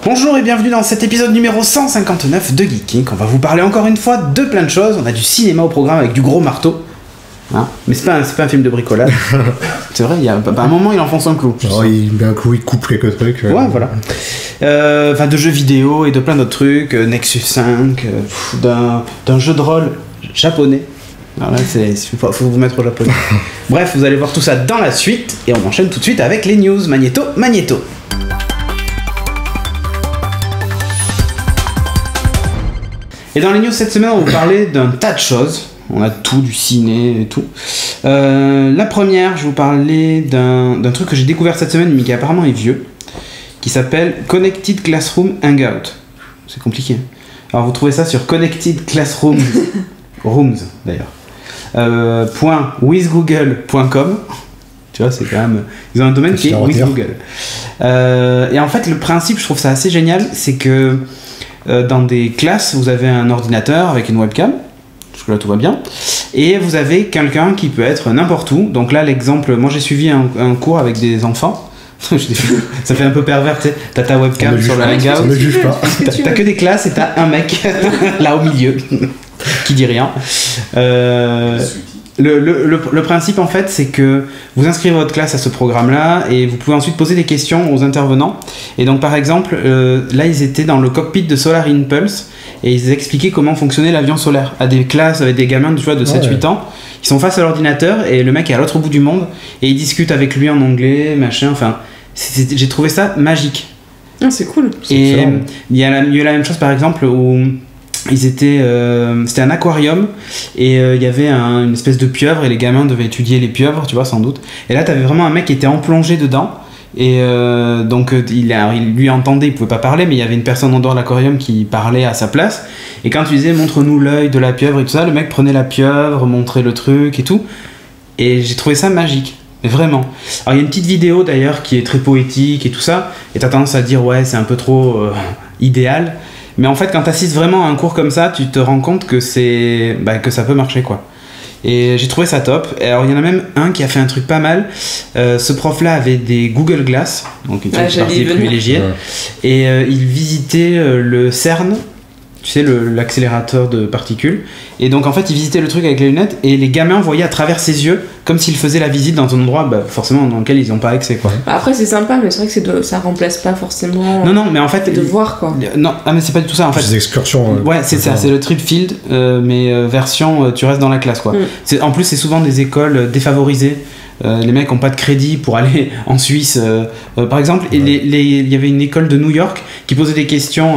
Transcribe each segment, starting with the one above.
Bonjour et bienvenue dans cet épisode numéro 159 de Geeking. On va vous parler encore une fois de plein de choses. On a du cinéma au programme avec du gros marteau. Hein, mais c'est pas un film de bricolage. C'est vrai, il y a un moment il enfonce un clou. Alors, d'un coup il coupe quelques trucs. Ouais, voilà. Enfin, de jeux vidéo et de plein d'autres trucs. Nexus 5, d'un jeu de rôle japonais. Alors là, faut vous mettre au japonais. Bref, vous allez voir tout ça dans la suite. Et on enchaîne tout de suite avec les news. Magnéto. Et dans les news cette semaine, on va vous parler d'un tas de choses. On a tout, du ciné et tout. La première, je vais vous parler d'un truc que j'ai découvert cette semaine, mais qui apparemment est vieux, qui s'appelle Connected Classroom Hangout. C'est compliqué. Alors vous trouvez ça sur Connected Classroom Rooms d'ailleurs. .withgoogle.com. Tu vois, c'est quand même... Ils ont un domaine qui est WithGoogle. Et en fait, le principe, je trouve ça assez génial, c'est que dans des classes, vous avez un ordinateur avec une webcam. Jusque-là, tout va bien. Et vous avez quelqu'un qui peut être n'importe où. Donc là, l'exemple, moi j'ai suivi un cours avec des enfants. Ça fait un peu pervers, tu sais. T'as ta webcam sur le hangout. Ne juge pas. T'as que des classes et t'as un mec là au milieu qui dit rien. Le principe en fait, c'est que vous inscrivez votre classe à ce programme-là et vous pouvez ensuite poser des questions aux intervenants. Et donc par exemple, là ils étaient dans le cockpit de Solar Impulse et ils expliquaient comment fonctionnait l'avion solaire à des classes avec des gamins tu vois, de 7-8 ans. Ils sont face à l'ordinateur et le mec est à l'autre bout du monde et ils discutent avec lui en anglais, machin. Enfin, j'ai trouvé ça magique. Ah, c'est cool. Et il y a la même chose par exemple où ils étaient, c'était un aquarium et il y avait une espèce de pieuvre et les gamins devaient étudier les pieuvres, tu vois, sans doute. Et là, t'avais vraiment un mec qui était plongé dedans et donc il lui entendait, il pouvait pas parler, mais il y avait une personne en dehors de l'aquarium qui parlait à sa place. Et quand tu disais montre-nous l'œil de la pieuvre et tout ça, le mec prenait la pieuvre, montrait le truc et tout. Et j'ai trouvé ça magique. Vraiment. Alors il y a une petite vidéo d'ailleurs qui est très poétique et tout ça, et t'as tendance à dire ouais, c'est un peu trop idéal. Mais en fait, quand tu assistes vraiment à un cours comme ça, tu te rends compte que que ça peut marcher, quoi. Et j'ai trouvé ça top. Et alors, il y en a même un qui a fait un truc pas mal. Ce prof-là avait des Google Glass, donc une partie privilégiée. Ouais. Et il visitait le CERN, tu sais, l'accélérateur de particules. Et donc, en fait, il visitait le truc avec les lunettes et les gamins voyaient à travers ses yeux, comme s'il faisait la visite dans un endroit, forcément, dans lequel ils n'ont pas accès, quoi. Après, c'est sympa, mais c'est vrai que ça remplace pas forcément... Non, mais en fait... de voir, quoi. Non, mais c'est pas du tout ça, en fait. Des excursions. Ouais, c'est ça, c'est le trip field, mais version, tu restes dans la classe, quoi. En plus, c'est souvent des écoles défavorisées. Les mecs n'ont pas de crédit pour aller en Suisse. Par exemple, il y avait une école de New York qui posait des questions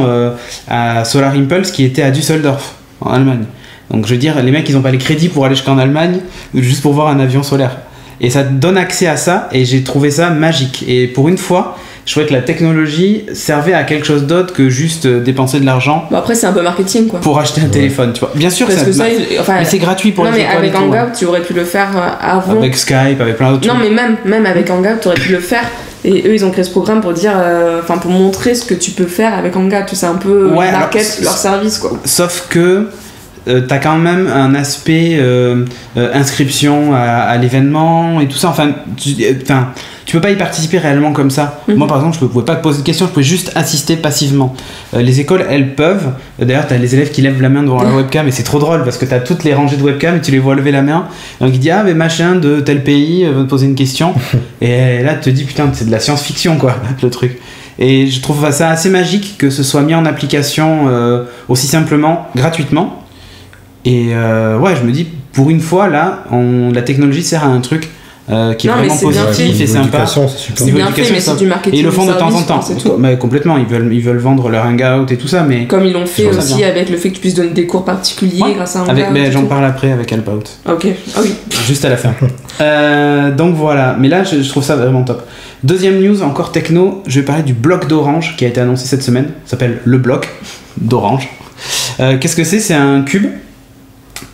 à Solar Impulse qui était à Düsseldorf, en Allemagne. Donc je veux dire, les mecs ils n'ont pas les crédits pour aller jusqu'en Allemagne juste pour voir un avion solaire. Et ça donne accès à ça et j'ai trouvé ça magique. Et pour une fois, je trouvais que la technologie servait à quelque chose d'autre que juste dépenser de l'argent. Bon après c'est un peu marketing quoi. Pour acheter un téléphone, tu vois. Bien sûr, parce que ça, mais c'est gratuit pour les écoles. Non mais avec Hangout, tu aurais pu le faire avant. Avec Skype, avec plein d'autres trucs. Non mais même avec Hangout, tu aurais pu le faire. Et eux, ils ont créé ce programme pour dire, pour montrer ce que tu peux faire avec Hangout. C'est un peu market leur service quoi. Sauf que t'as quand même un aspect inscription à l'événement et tout ça. Enfin, tu peux pas y participer réellement comme ça. Moi, par exemple, je pouvais pas te poser de questions, je pouvais juste assister passivement. Les écoles, elles peuvent. D'ailleurs, t'as les élèves qui lèvent la main devant la webcam et c'est trop drôle parce que t'as toutes les rangées de webcam et tu les vois lever la main. Donc, il dit ah, mais machin de tel pays veut te poser une question. Et là, tu te dis putain, c'est de la science-fiction quoi, le truc. Et je trouve ça assez magique que ce soit mis en application aussi simplement, gratuitement. Et je me dis, pour une fois, là, la technologie sert à un truc qui est vraiment positif et sympa. C'est bien fait, mais c'est du marketing. Et ils le font de temps en temps. Mais complètement, ils veulent vendre leur hangout et tout ça. Mais comme ils l'ont fait aussi avec le fait que tu puisses donner des cours particuliers grâce à un hangout. Mais j'en parle après avec Helpout. Ok, ah oui. Juste à la fin. Donc voilà, mais là, je trouve ça vraiment top. Deuxième news, encore techno, je vais parler du bloc d'Orange qui a été annoncé cette semaine. Ça s'appelle le bloc d'Orange. Qu'est-ce que c'est ? C'est un cube.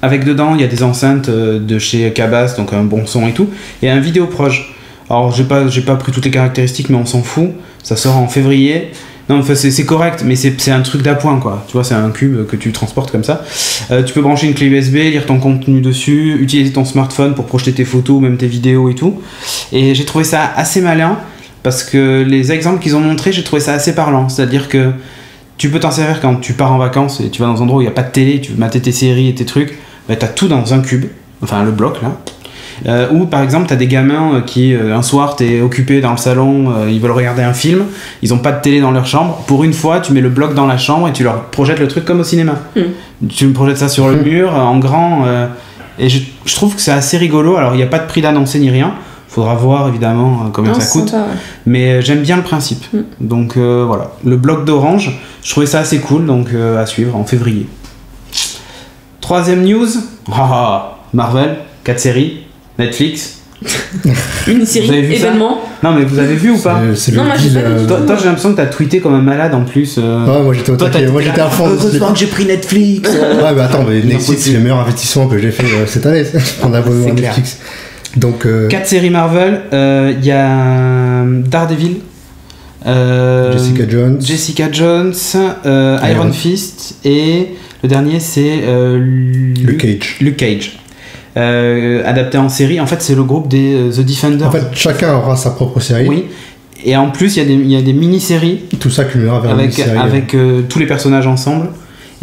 Avec dedans, il y a des enceintes de chez Cabas, donc un bon son et tout, et un vidéoproche. Alors, j'ai pas pris toutes les caractéristiques, mais on s'en fout. Ça sort en février. Non, enfin, c'est correct, mais c'est un truc d'appoint, quoi. Tu vois, c'est un cube que tu transportes comme ça. Tu peux brancher une clé USB, lire ton contenu dessus, utiliser ton smartphone pour projeter tes photos, même tes vidéos et tout. Et j'ai trouvé ça assez malin. parce que les exemples qu'ils ont montrés, j'ai trouvé ça assez parlant. C'est-à-dire que tu peux t'en servir quand tu pars en vacances et tu vas dans un endroit où il n'y a pas de télé, tu veux mater tes séries et tes trucs, bah, t'as tout dans un cube, enfin le bloc là. Ou par exemple t'as des gamins qui un soir t'es occupé dans le salon, ils veulent regarder un film, ils ont pas de télé dans leur chambre, pour une fois tu mets le bloc dans la chambre et tu leur projettes le truc comme au cinéma. Tu me projettes ça sur le mur en grand et je trouve que c'est assez rigolo. Alors il n'y a pas de prix d'annoncer ni rien, faudra voir évidemment combien ça coûte, sympa, ouais. mais j'aime bien le principe. Donc voilà, le bloc d'orange, je trouvais ça assez cool, donc à suivre en février. Troisième news, Marvel, 4 séries, Netflix. Mini-série, Vous avez vu ça événement. Non mais vous avez vu ou pas? C'est Non, le moi, j'ai deal. pas vu. Toi j'ai l'impression que t'as tweeté comme un malade en plus. Ouais, moi j'étais au taquet. Moi j'étais à fond. Heureusement que j'ai pris Netflix. Ouais, mais attends, mais Netflix, c'est le meilleur investissement que j'ai fait cette année. Prendre l'abonnement C'est à clair. Netflix. Donc, 4 séries Marvel, il y a Daredevil, Jessica Jones, Iron Fist, et le dernier c'est Luke Cage. Adapté en série, en fait c'est le groupe des The Defenders. En fait, chacun aura sa propre série. Oui. Et en plus il y a des mini-séries Tout ça culminera vers une série. avec tous les personnages ensemble.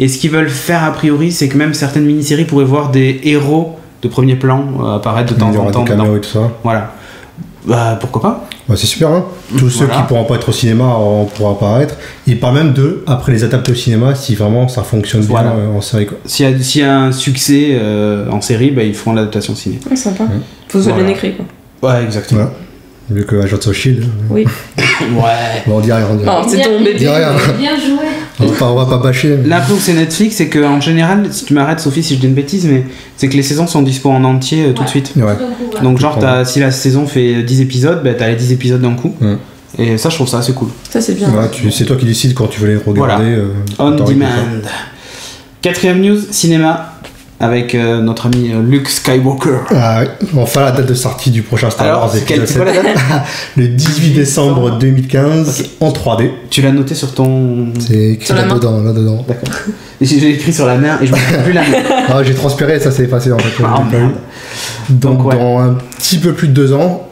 Et ce qu'ils veulent faire a priori, c'est que même certaines mini-séries pourraient voir des héros de premier plan apparaître de temps Il y aura en temps des caméos dedans. et tout ça. Voilà. Bah pourquoi pas. Ouais, c'est super, hein. Tous ceux qui pourront pas être au cinéma on pourra apparaître. Il parle même d'eux après les adapter au cinéma si vraiment ça fonctionne bien Voilà. en série, quoi. S'il y a un succès en série, bah, ils feront l'adaptation ciné. Ouais, sympa. Faut que ce soit bien écrit, quoi. Ouais, exactement. Voilà. Vu que Agents of Shield. Oui. Ouais. Bon, on dit rien, on dit rien. Non, c'est ton bébé. Dis rien. Bien joué. On va pas bâcher. mais- Là, après où c'est Netflix, c'est qu'en général, si tu m'arrêtes Sophie si je dis une bêtise, mais c'est que les saisons sont dispo en entier tout de suite. Ouais. Donc genre, si la saison fait 10 épisodes, bah, t'as les 10 épisodes d'un coup. Et ça, je trouve ça assez cool. Ça, c'est bien. Voilà, c'est toi qui décides quand tu veux les regarder. On t'as envie de demand. faire. 4ème news, cinéma, avec notre ami Luke Skywalker. Ah ouais. Enfin, la date de sortie du prochain Star Alors, Wars c'est quoi épisode la 7. date? Le 18 décembre 2015 en 3D. Tu l'as noté sur ton... C'est écrit Sur la main. là-dedans. D'accord. J'ai écrit sur la main et je me souviens plus la main. Ah, j'ai transpiré, ça s'est passé en fait. Ah, J'ai pas merde. eu. Donc, ouais. dans un petit peu plus de 2 ans,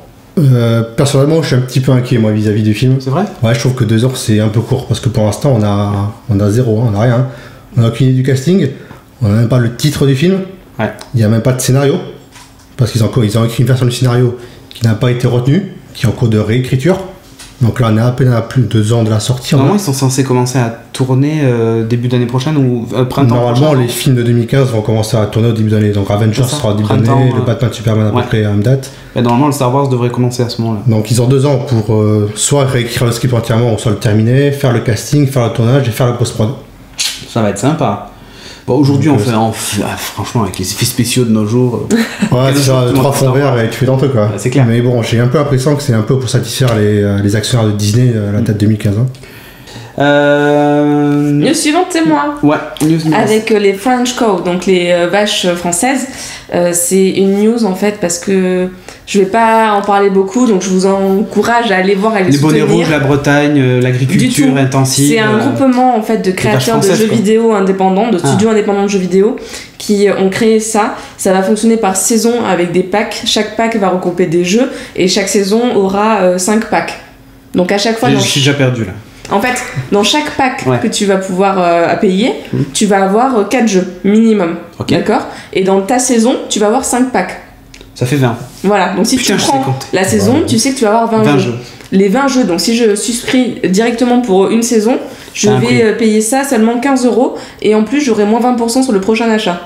personnellement, je suis un petit peu inquiet moi vis-à-vis du film. C'est vrai? Ouais, je trouve que 2 heures c'est un peu court parce que pour l'instant on a zéro, hein, on a rien. On a aucune idée du casting, on a même pas le titre du film, Ouais. il y a même pas de scénario parce qu'ils ont écrit une version du scénario qui n'a pas été retenue, qui est en cours de réécriture. Donc là on est à peine à plus de 2 ans de la sortie. Normalement, ils sont censés commencer à tourner début d'année prochaine ou printemps Normalement, prochain. les films de 2015 vont commencer à tourner au début d'année. Donc Avengers C'est ça, sera au début printemps, d'année, le Batman Superman à peu ouais. près à la même date. Et normalement, le Star Wars devrait commencer à ce moment-là. Donc ils ont 2 ans pour soit réécrire le script entièrement, ou soit le terminer, faire le casting, faire le tournage et faire la post-prod. Ça va être sympa. Bon, aujourd'hui, Donc, franchement, avec les effets spéciaux de nos jours. Ouais, Quel c'est ça, jour, 3 tout le fonds monde verts et tu fais dans tout quoi. Ouais, c'est clair. Mais bon, j'ai un peu l'impression que c'est un peu pour satisfaire les actionnaires de Disney la date 2015. Hein. News suivante, c'est moi. Ouais, news. Avec les French cow, donc les vaches françaises. C'est une news en fait parce que je vais pas en parler beaucoup, donc je vous encourage à aller voir, à les Les bonnets soutenir. rouges, la Bretagne, l'agriculture Du tout. intensive. C'est un groupement en fait de créateurs de françaises, jeux quoi. vidéo indépendants, de studios indépendants de jeux vidéo qui ont créé ça. Ça va fonctionner par saison avec des packs. Chaque pack va regrouper des jeux et chaque saison aura 5 packs. Donc à chaque fois, Je suis déjà perdu là. en fait, dans chaque pack Ouais. que tu vas pouvoir payer, tu vas avoir 4 jeux minimum. Ok. D'accord. Et dans ta saison, tu vas avoir 5 packs. Ça fait 20. Voilà, donc si Putain, tu je sais prends compter. la saison, Ouais. tu sais que tu vas avoir 20 20 jeux. jeux. Les 20 jeux, donc si je souscris directement pour une saison, je C'est un vais payer ça seulement 15 € et en plus j'aurai moins 20% sur le prochain achat.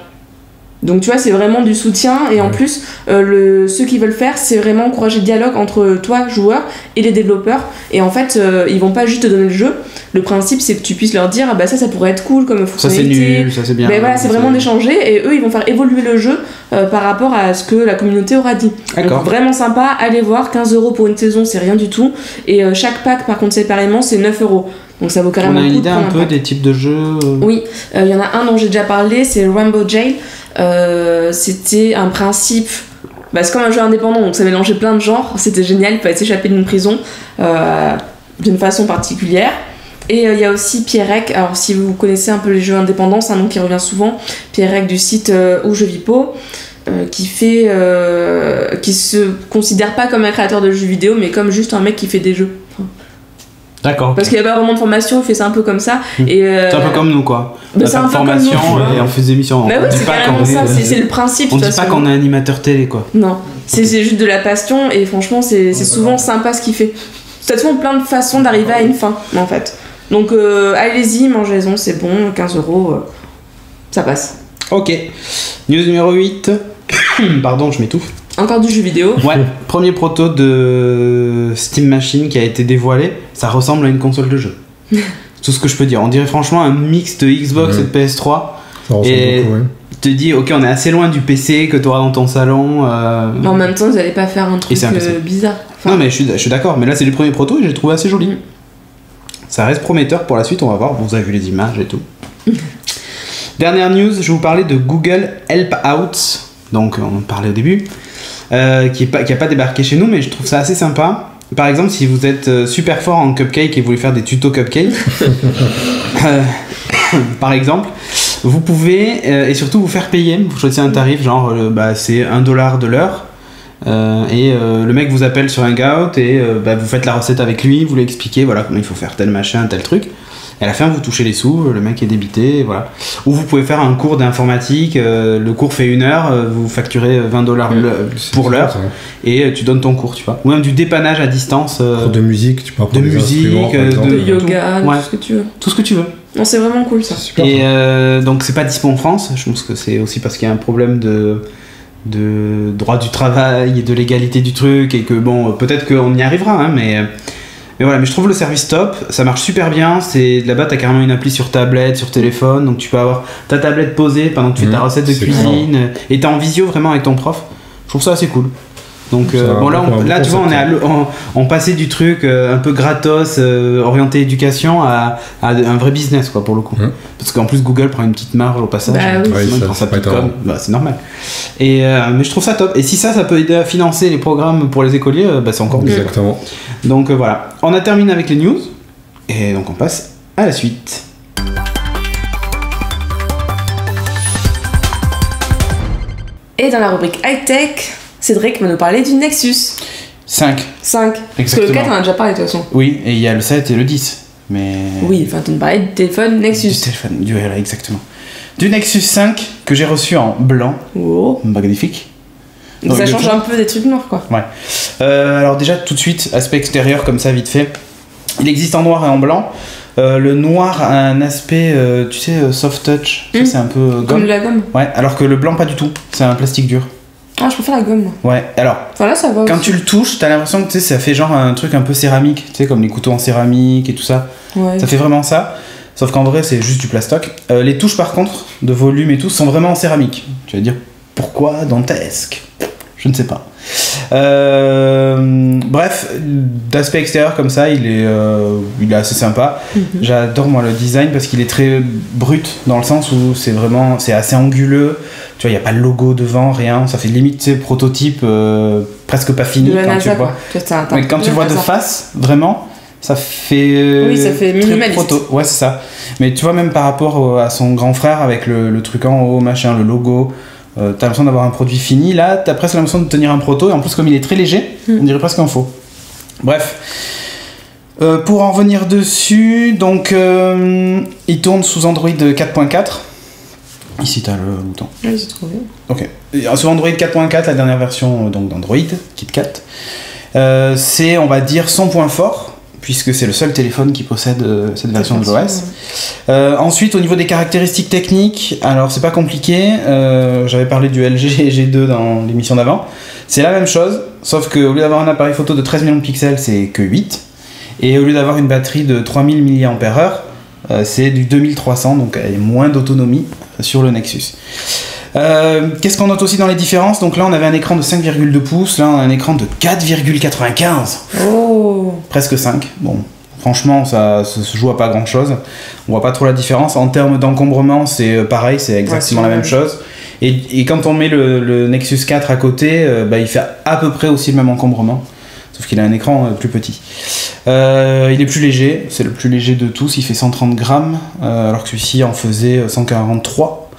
Donc tu vois, c'est vraiment du soutien et en plus, ceux qui veulent faire, c'est vraiment encourager le dialogue entre toi, joueur, et les développeurs. Et en fait, ils vont pas juste te donner le jeu. Le principe, c'est que tu puisses leur dire, ah bah ça pourrait être cool comme Ça c'est fonctionnalité. nul, ça c'est bien. Mais voilà, c'est vraiment d'échanger et eux ils vont faire évoluer le jeu par rapport à ce que la communauté aura dit. D'accord. Donc, vraiment sympa, allez voir, 15 € pour une saison c'est rien du tout. Et chaque pack par contre séparément c'est 9 €. Donc ça vaut carrément On a le une coup de idée prendre un un peu pack. des types de jeux. Oui, il y en a un dont j'ai déjà parlé, c'est Rainbow Jail. C'était un principe. Bah, c'est comme un jeu indépendant, donc ça mélangeait plein de genres. C'était génial, il fallait s'échapper d'une prison d'une façon particulière. Et il y a aussi Pierrec. Alors, si vous connaissez un peu les jeux indépendants, c'est un nom qui revient souvent. Pierrec du site Où je vis Pau. qui se considère pas comme un créateur de jeux vidéo, mais comme juste un mec qui fait des jeux. D'accord. Parce qu'il n'y a pas vraiment de formation, il fait ça un peu comme ça. Et c'est un peu comme nous, quoi. Bah, On a c'est pas un de peu comme formation nous, et on fait des émissions. Bah On ouais, dit c'est pas carrément qu'on ça, est- c'est le principe. On de dit toute pas façon. qu'on est animateur télé, quoi. Non, c'est juste de la passion et franchement, c'est souvent sympa ce qu'il fait. C'est souvent plein de façons d'arriver à une fin, en fait. Donc allez-y, mangez-en, c'est bon, 15 €, ça passe. Ok. News numéro 8. Pardon, je m'étouffe. Encore du jeu vidéo. Ouais, premier proto de Steam Machine qui a été dévoilé. Ça ressemble à une console de jeu. Tout ce que je peux dire. On dirait franchement un mix de Xbox et de PS3. Ça ressemble Et beaucoup, ouais. tu te dis, ok, on est assez loin du PC que tu auras dans ton salon. Mais en même temps, vous allez pas faire un truc c'est un PC. bizarre. Enfin, Non, mais je suis d'accord. Mais là, c'est du premier proto et j'ai trouvé assez joli. Mm. Ça reste prometteur pour la suite, on va voir. Vous avez vu les images et tout. Dernière news, je vais vous parler de Google Help Out. Donc, on en parlait au début. Qui a pas débarqué chez nous, mais je trouve ça assez sympa. Par exemple, si vous êtes super fort en cupcake et vous voulez faire des tutos cupcake, par exemple, vous pouvez et surtout vous faire payer. Vous choisissez un tarif, genre c'est $1 de l'heure. Le mec vous appelle sur Hangout et vous faites la recette avec lui, vous lui expliquez voilà comment il faut faire tel machin, tel truc. Et à la fin, vous touchez les sous, le mec est débité, et voilà. Ou vous pouvez faire un cours d'informatique, le cours fait 1 heure, vous facturez $20 pour l'heure, et tu donnes ton cours, tu vois. Ou même du dépannage à distance. Cours de musique, tu peux apprendre de des musique, instruments, par exemple. de yoga, Ouais. tout ce que tu veux. Tout ce que tu veux. Non, c'est vraiment cool ça. C'est super. Et donc c'est pas dispo en France, je pense que c'est aussi parce qu'il y a un problème de droit du travail et de légalité du truc, et que bon, peut-être qu'on y arrivera, hein, mais voilà, mais je trouve le service top, ça marche super bien, là-bas t'as carrément une appli sur tablette, sur téléphone, donc tu peux avoir ta tablette posée pendant que tu fais ta recette de c'est cuisine, et t'es en visio vraiment avec ton prof, je trouve ça assez cool. Donc Ça, bon là, un là bon tu vois, concept. on passait du truc un peu gratos, orienté éducation, à un vrai business quoi pour le coup. Parce qu'en plus Google prend une petite marge au passage. Bah oui. Ouais, Sinon, il ça, prend sa c'est pas petite étonnant. com. C'est normal. Et mais je trouve ça top. Et si ça peut aider à financer les programmes pour les écoliers, c'est encore mieux. Exactement. Donc voilà. On a terminé avec les news. Et donc on passe à la suite. Et dans la rubrique high-tech, Cédric va nous parler du Nexus 5. 5. Parce que le Exactement. 4, on en a déjà parlé de toute façon. Oui, et il y a le 7 et le 10. Mais... Oui, enfin, tu nous parlais du téléphone Nexus. Du téléphone. Voilà, exactement. Du Nexus 5 que j'ai reçu en blanc. Oh. Magnifique. Donc Donc, ça le change tout- un peu des trucs noirs, quoi. Ouais. Alors déjà tout de suite, aspect extérieur comme ça vite fait. Il existe en noir et en blanc. Le noir a un aspect, tu sais, soft touch. Tu sais, c'est un peu Comme gomme. de la gomme. Ouais, alors que le blanc pas du tout. C'est un plastique dur. Ah, je préfère la gomme, moi. Ouais, alors Enfin, là, ça va quand aussi. tu le touches, t'as l'impression que tu sais, ça fait genre un truc un peu céramique. Tu sais, comme les couteaux en céramique et tout ça. Ouais. Ça fait vraiment ça. Sauf qu'en vrai, c'est juste du plastoc. Les touches par contre, de volume et tout, sont vraiment en céramique. Tu vas dire pourquoi dantesque? Je ne sais pas. Bref, d'aspect extérieur comme ça, il est assez sympa. J'adore moi le design parce qu'il est très brut dans le sens où c'est assez anguleux. Tu vois, il n'y a pas le logo devant, rien. Ça fait limite, tu sais, prototype presque pas fini De la quand tu NASA, le vois. quoi. Tu vois, c'est un Mais quand tu le vois de NASA. face, vraiment, ça fait. Oui, ça fait très minimaliste. proto. Ouais, c'est ça. Mais tu vois, même par rapport à son grand frère avec le truc en haut, machin, le logo, t'as l'impression d'avoir un produit fini. Là, t'as presque l'impression de tenir un proto, et en plus, comme il est très léger, on dirait presque un faux. Bref. Pour en revenir dessus, donc il tourne sous Android 4.4. Ici, t'as le bouton. Ouais, j'ai trouvé. Ok. Et sur Android 4.4, la dernière version donc d'Android, KitKat, c'est, on va dire, son point fort, puisque c'est le seul téléphone qui possède cette version de l'OS. Ensuite, au niveau des caractéristiques techniques, alors c'est pas compliqué, j'avais parlé du LG G2 dans l'émission d'avant. C'est la même chose, sauf qu'au lieu d'avoir un appareil photo de 13 millions de pixels, c'est que 8. Et au lieu d'avoir une batterie de 3000 mAh, c'est du 2300, donc il y a moins d'autonomie sur le Nexus. Qu'est-ce qu'on note aussi dans les différences? Donc là on avait un écran de 5,2 pouces, là on a un écran de 4,95. Oh. Presque 5. Bon, franchement ça se joue à pas grand chose. On voit pas trop la différence. En termes d'encombrement c'est pareil, c'est exactement Ouais, la même chose. Et quand on met le Nexus 4 à côté, il fait à peu près aussi le même encombrement. Sauf qu'il a un écran plus petit. Il est plus léger, c'est le plus léger de tous, il fait 130 grammes, alors que celui-ci en faisait 143.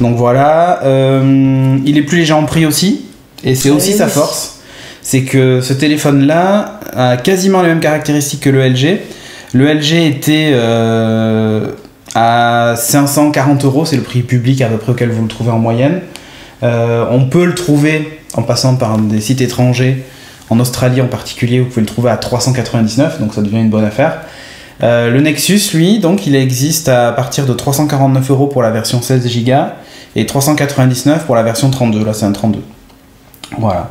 Donc voilà, il est plus léger en prix aussi, et c'est aussi sa force. C'est que ce téléphone-là a quasiment les mêmes caractéristiques que le LG. Le LG était à 540 €, c'est le prix public à peu près auquel vous le trouvez en moyenne. On peut le trouver en passant par des sites étrangers, en Australie en particulier, vous pouvez le trouver à 399, donc ça devient une bonne affaire. Le Nexus, lui, donc il existe à partir de 349 € pour la version 16 Go et 399 pour la version 32, là c'est un 32. Voilà.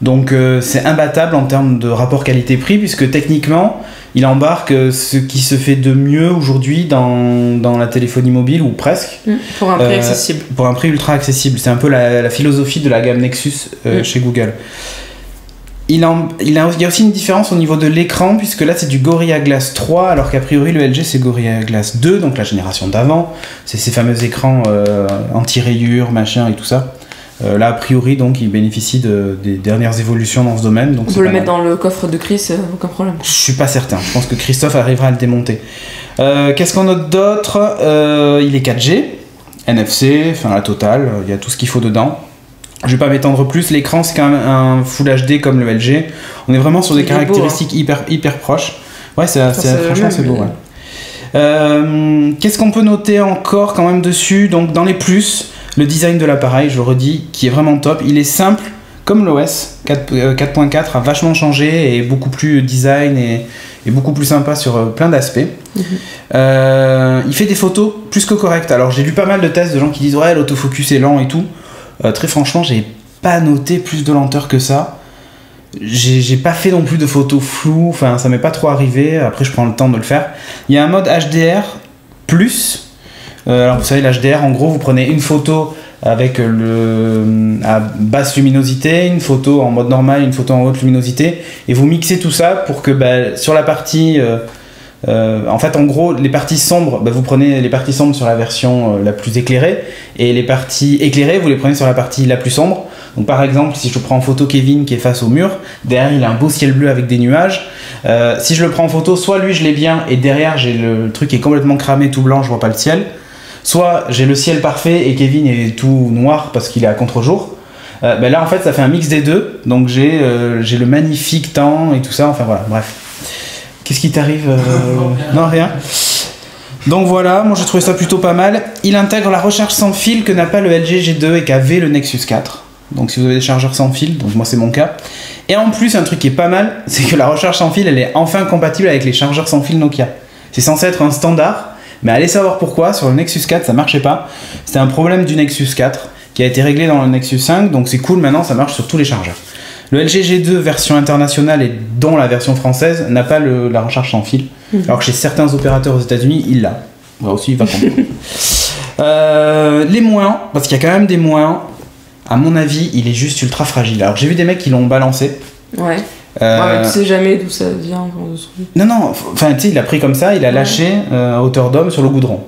Donc c'est imbattable en termes de rapport qualité-prix, puisque techniquement il embarque ce qui se fait de mieux aujourd'hui dans la téléphonie mobile, ou presque. Pour un prix accessible. Pour un prix ultra accessible. C'est un peu la philosophie de la gamme Nexus chez Google. Il y a aussi une différence au niveau de l'écran, puisque là c'est du Gorilla Glass 3, alors qu'a priori le LG c'est Gorilla Glass 2, donc la génération d'avant. C'est ces fameux écrans anti-rayures, machin et tout ça. Là, a priori, donc, il bénéficie des dernières évolutions dans ce domaine. Donc on peut le mettre dans le coffre de Chris, aucun problème. Je suis pas certain. Je pense que Christophe arrivera à le démonter. Qu'est-ce qu'on note d'autre? Il est 4G, NFC, enfin la totale. Il y a tout ce qu'il faut dedans. Je vais pas m'étendre plus. L'écran, c'est quand même un Full HD comme le LG. On est vraiment sur des caractéristiques hyper proches. Ouais, franchement, c'est beau. Ouais. Qu'est-ce qu'on peut noter encore quand même dessus? Donc, dans les plus, le design de l'appareil, je le redis, qui est vraiment top. Il est simple, comme l'OS 4.4 a vachement changé et beaucoup plus design et beaucoup plus sympa sur plein d'aspects. Il fait des photos plus que correctes. Alors j'ai lu pas mal de tests de gens qui disent ouais, l'autofocus est lent et tout. Très franchement, j'ai pas noté plus de lenteur que ça. J'ai pas fait non plus de photos floues, enfin ça m'est pas trop arrivé. Après je prends le temps de le faire. Il y a un mode HDR+. Alors vous savez, l'HDR, en gros, vous prenez une photo avec à basse luminosité, une photo en mode normal, une photo en haute luminosité, et vous mixez tout ça pour que sur la partie... en fait, en gros, les parties sombres, vous prenez les parties sombres sur la version la plus éclairée, et les parties éclairées, vous les prenez sur la partie la plus sombre. Donc par exemple, si je prends en photo Kevin qui est face au mur, derrière il a un beau ciel bleu avec des nuages. Si je le prends en photo, soit lui je l'ai bien, et derrière j'ai le truc qui est complètement cramé, tout blanc, je vois pas le ciel. Soit j'ai le ciel parfait et Kevin est tout noir parce qu'il est à contre-jour. Là en fait ça fait un mix des deux, donc j'ai le magnifique temps et tout ça, enfin voilà, bref. Qu'est-ce qui t'arrive Non, rien. Donc voilà, moi j'ai trouvé ça plutôt pas mal. Il intègre la recharge sans fil que n'a pas le LG G2 et qu'avait le Nexus 4. Donc si vous avez des chargeurs sans fil, donc moi c'est mon cas. Et en plus un truc qui est pas mal, c'est que la recharge sans fil elle est enfin compatible avec les chargeurs sans fil Nokia. C'est censé être un standard. Mais allez savoir pourquoi, sur le Nexus 4 ça marchait pas. C'était un problème du Nexus 4 qui a été réglé dans le Nexus 5, donc c'est cool, maintenant ça marche sur tous les chargeurs. Le LG G2 version internationale et dont la version française n'a pas la recharge sans fil, alors que chez certains opérateurs aux États-Unis il l'a. Là aussi il va comprendre. Les moins, parce qu'il y a quand même des moins, à mon avis il est juste ultra fragile. Alors j'ai vu des mecs qui l'ont balancé. Ouais. Ouais, tu sais jamais d'où ça vient. Non, enfin tu sais, il a pris comme ça, il a lâché à hauteur d'homme sur le goudron.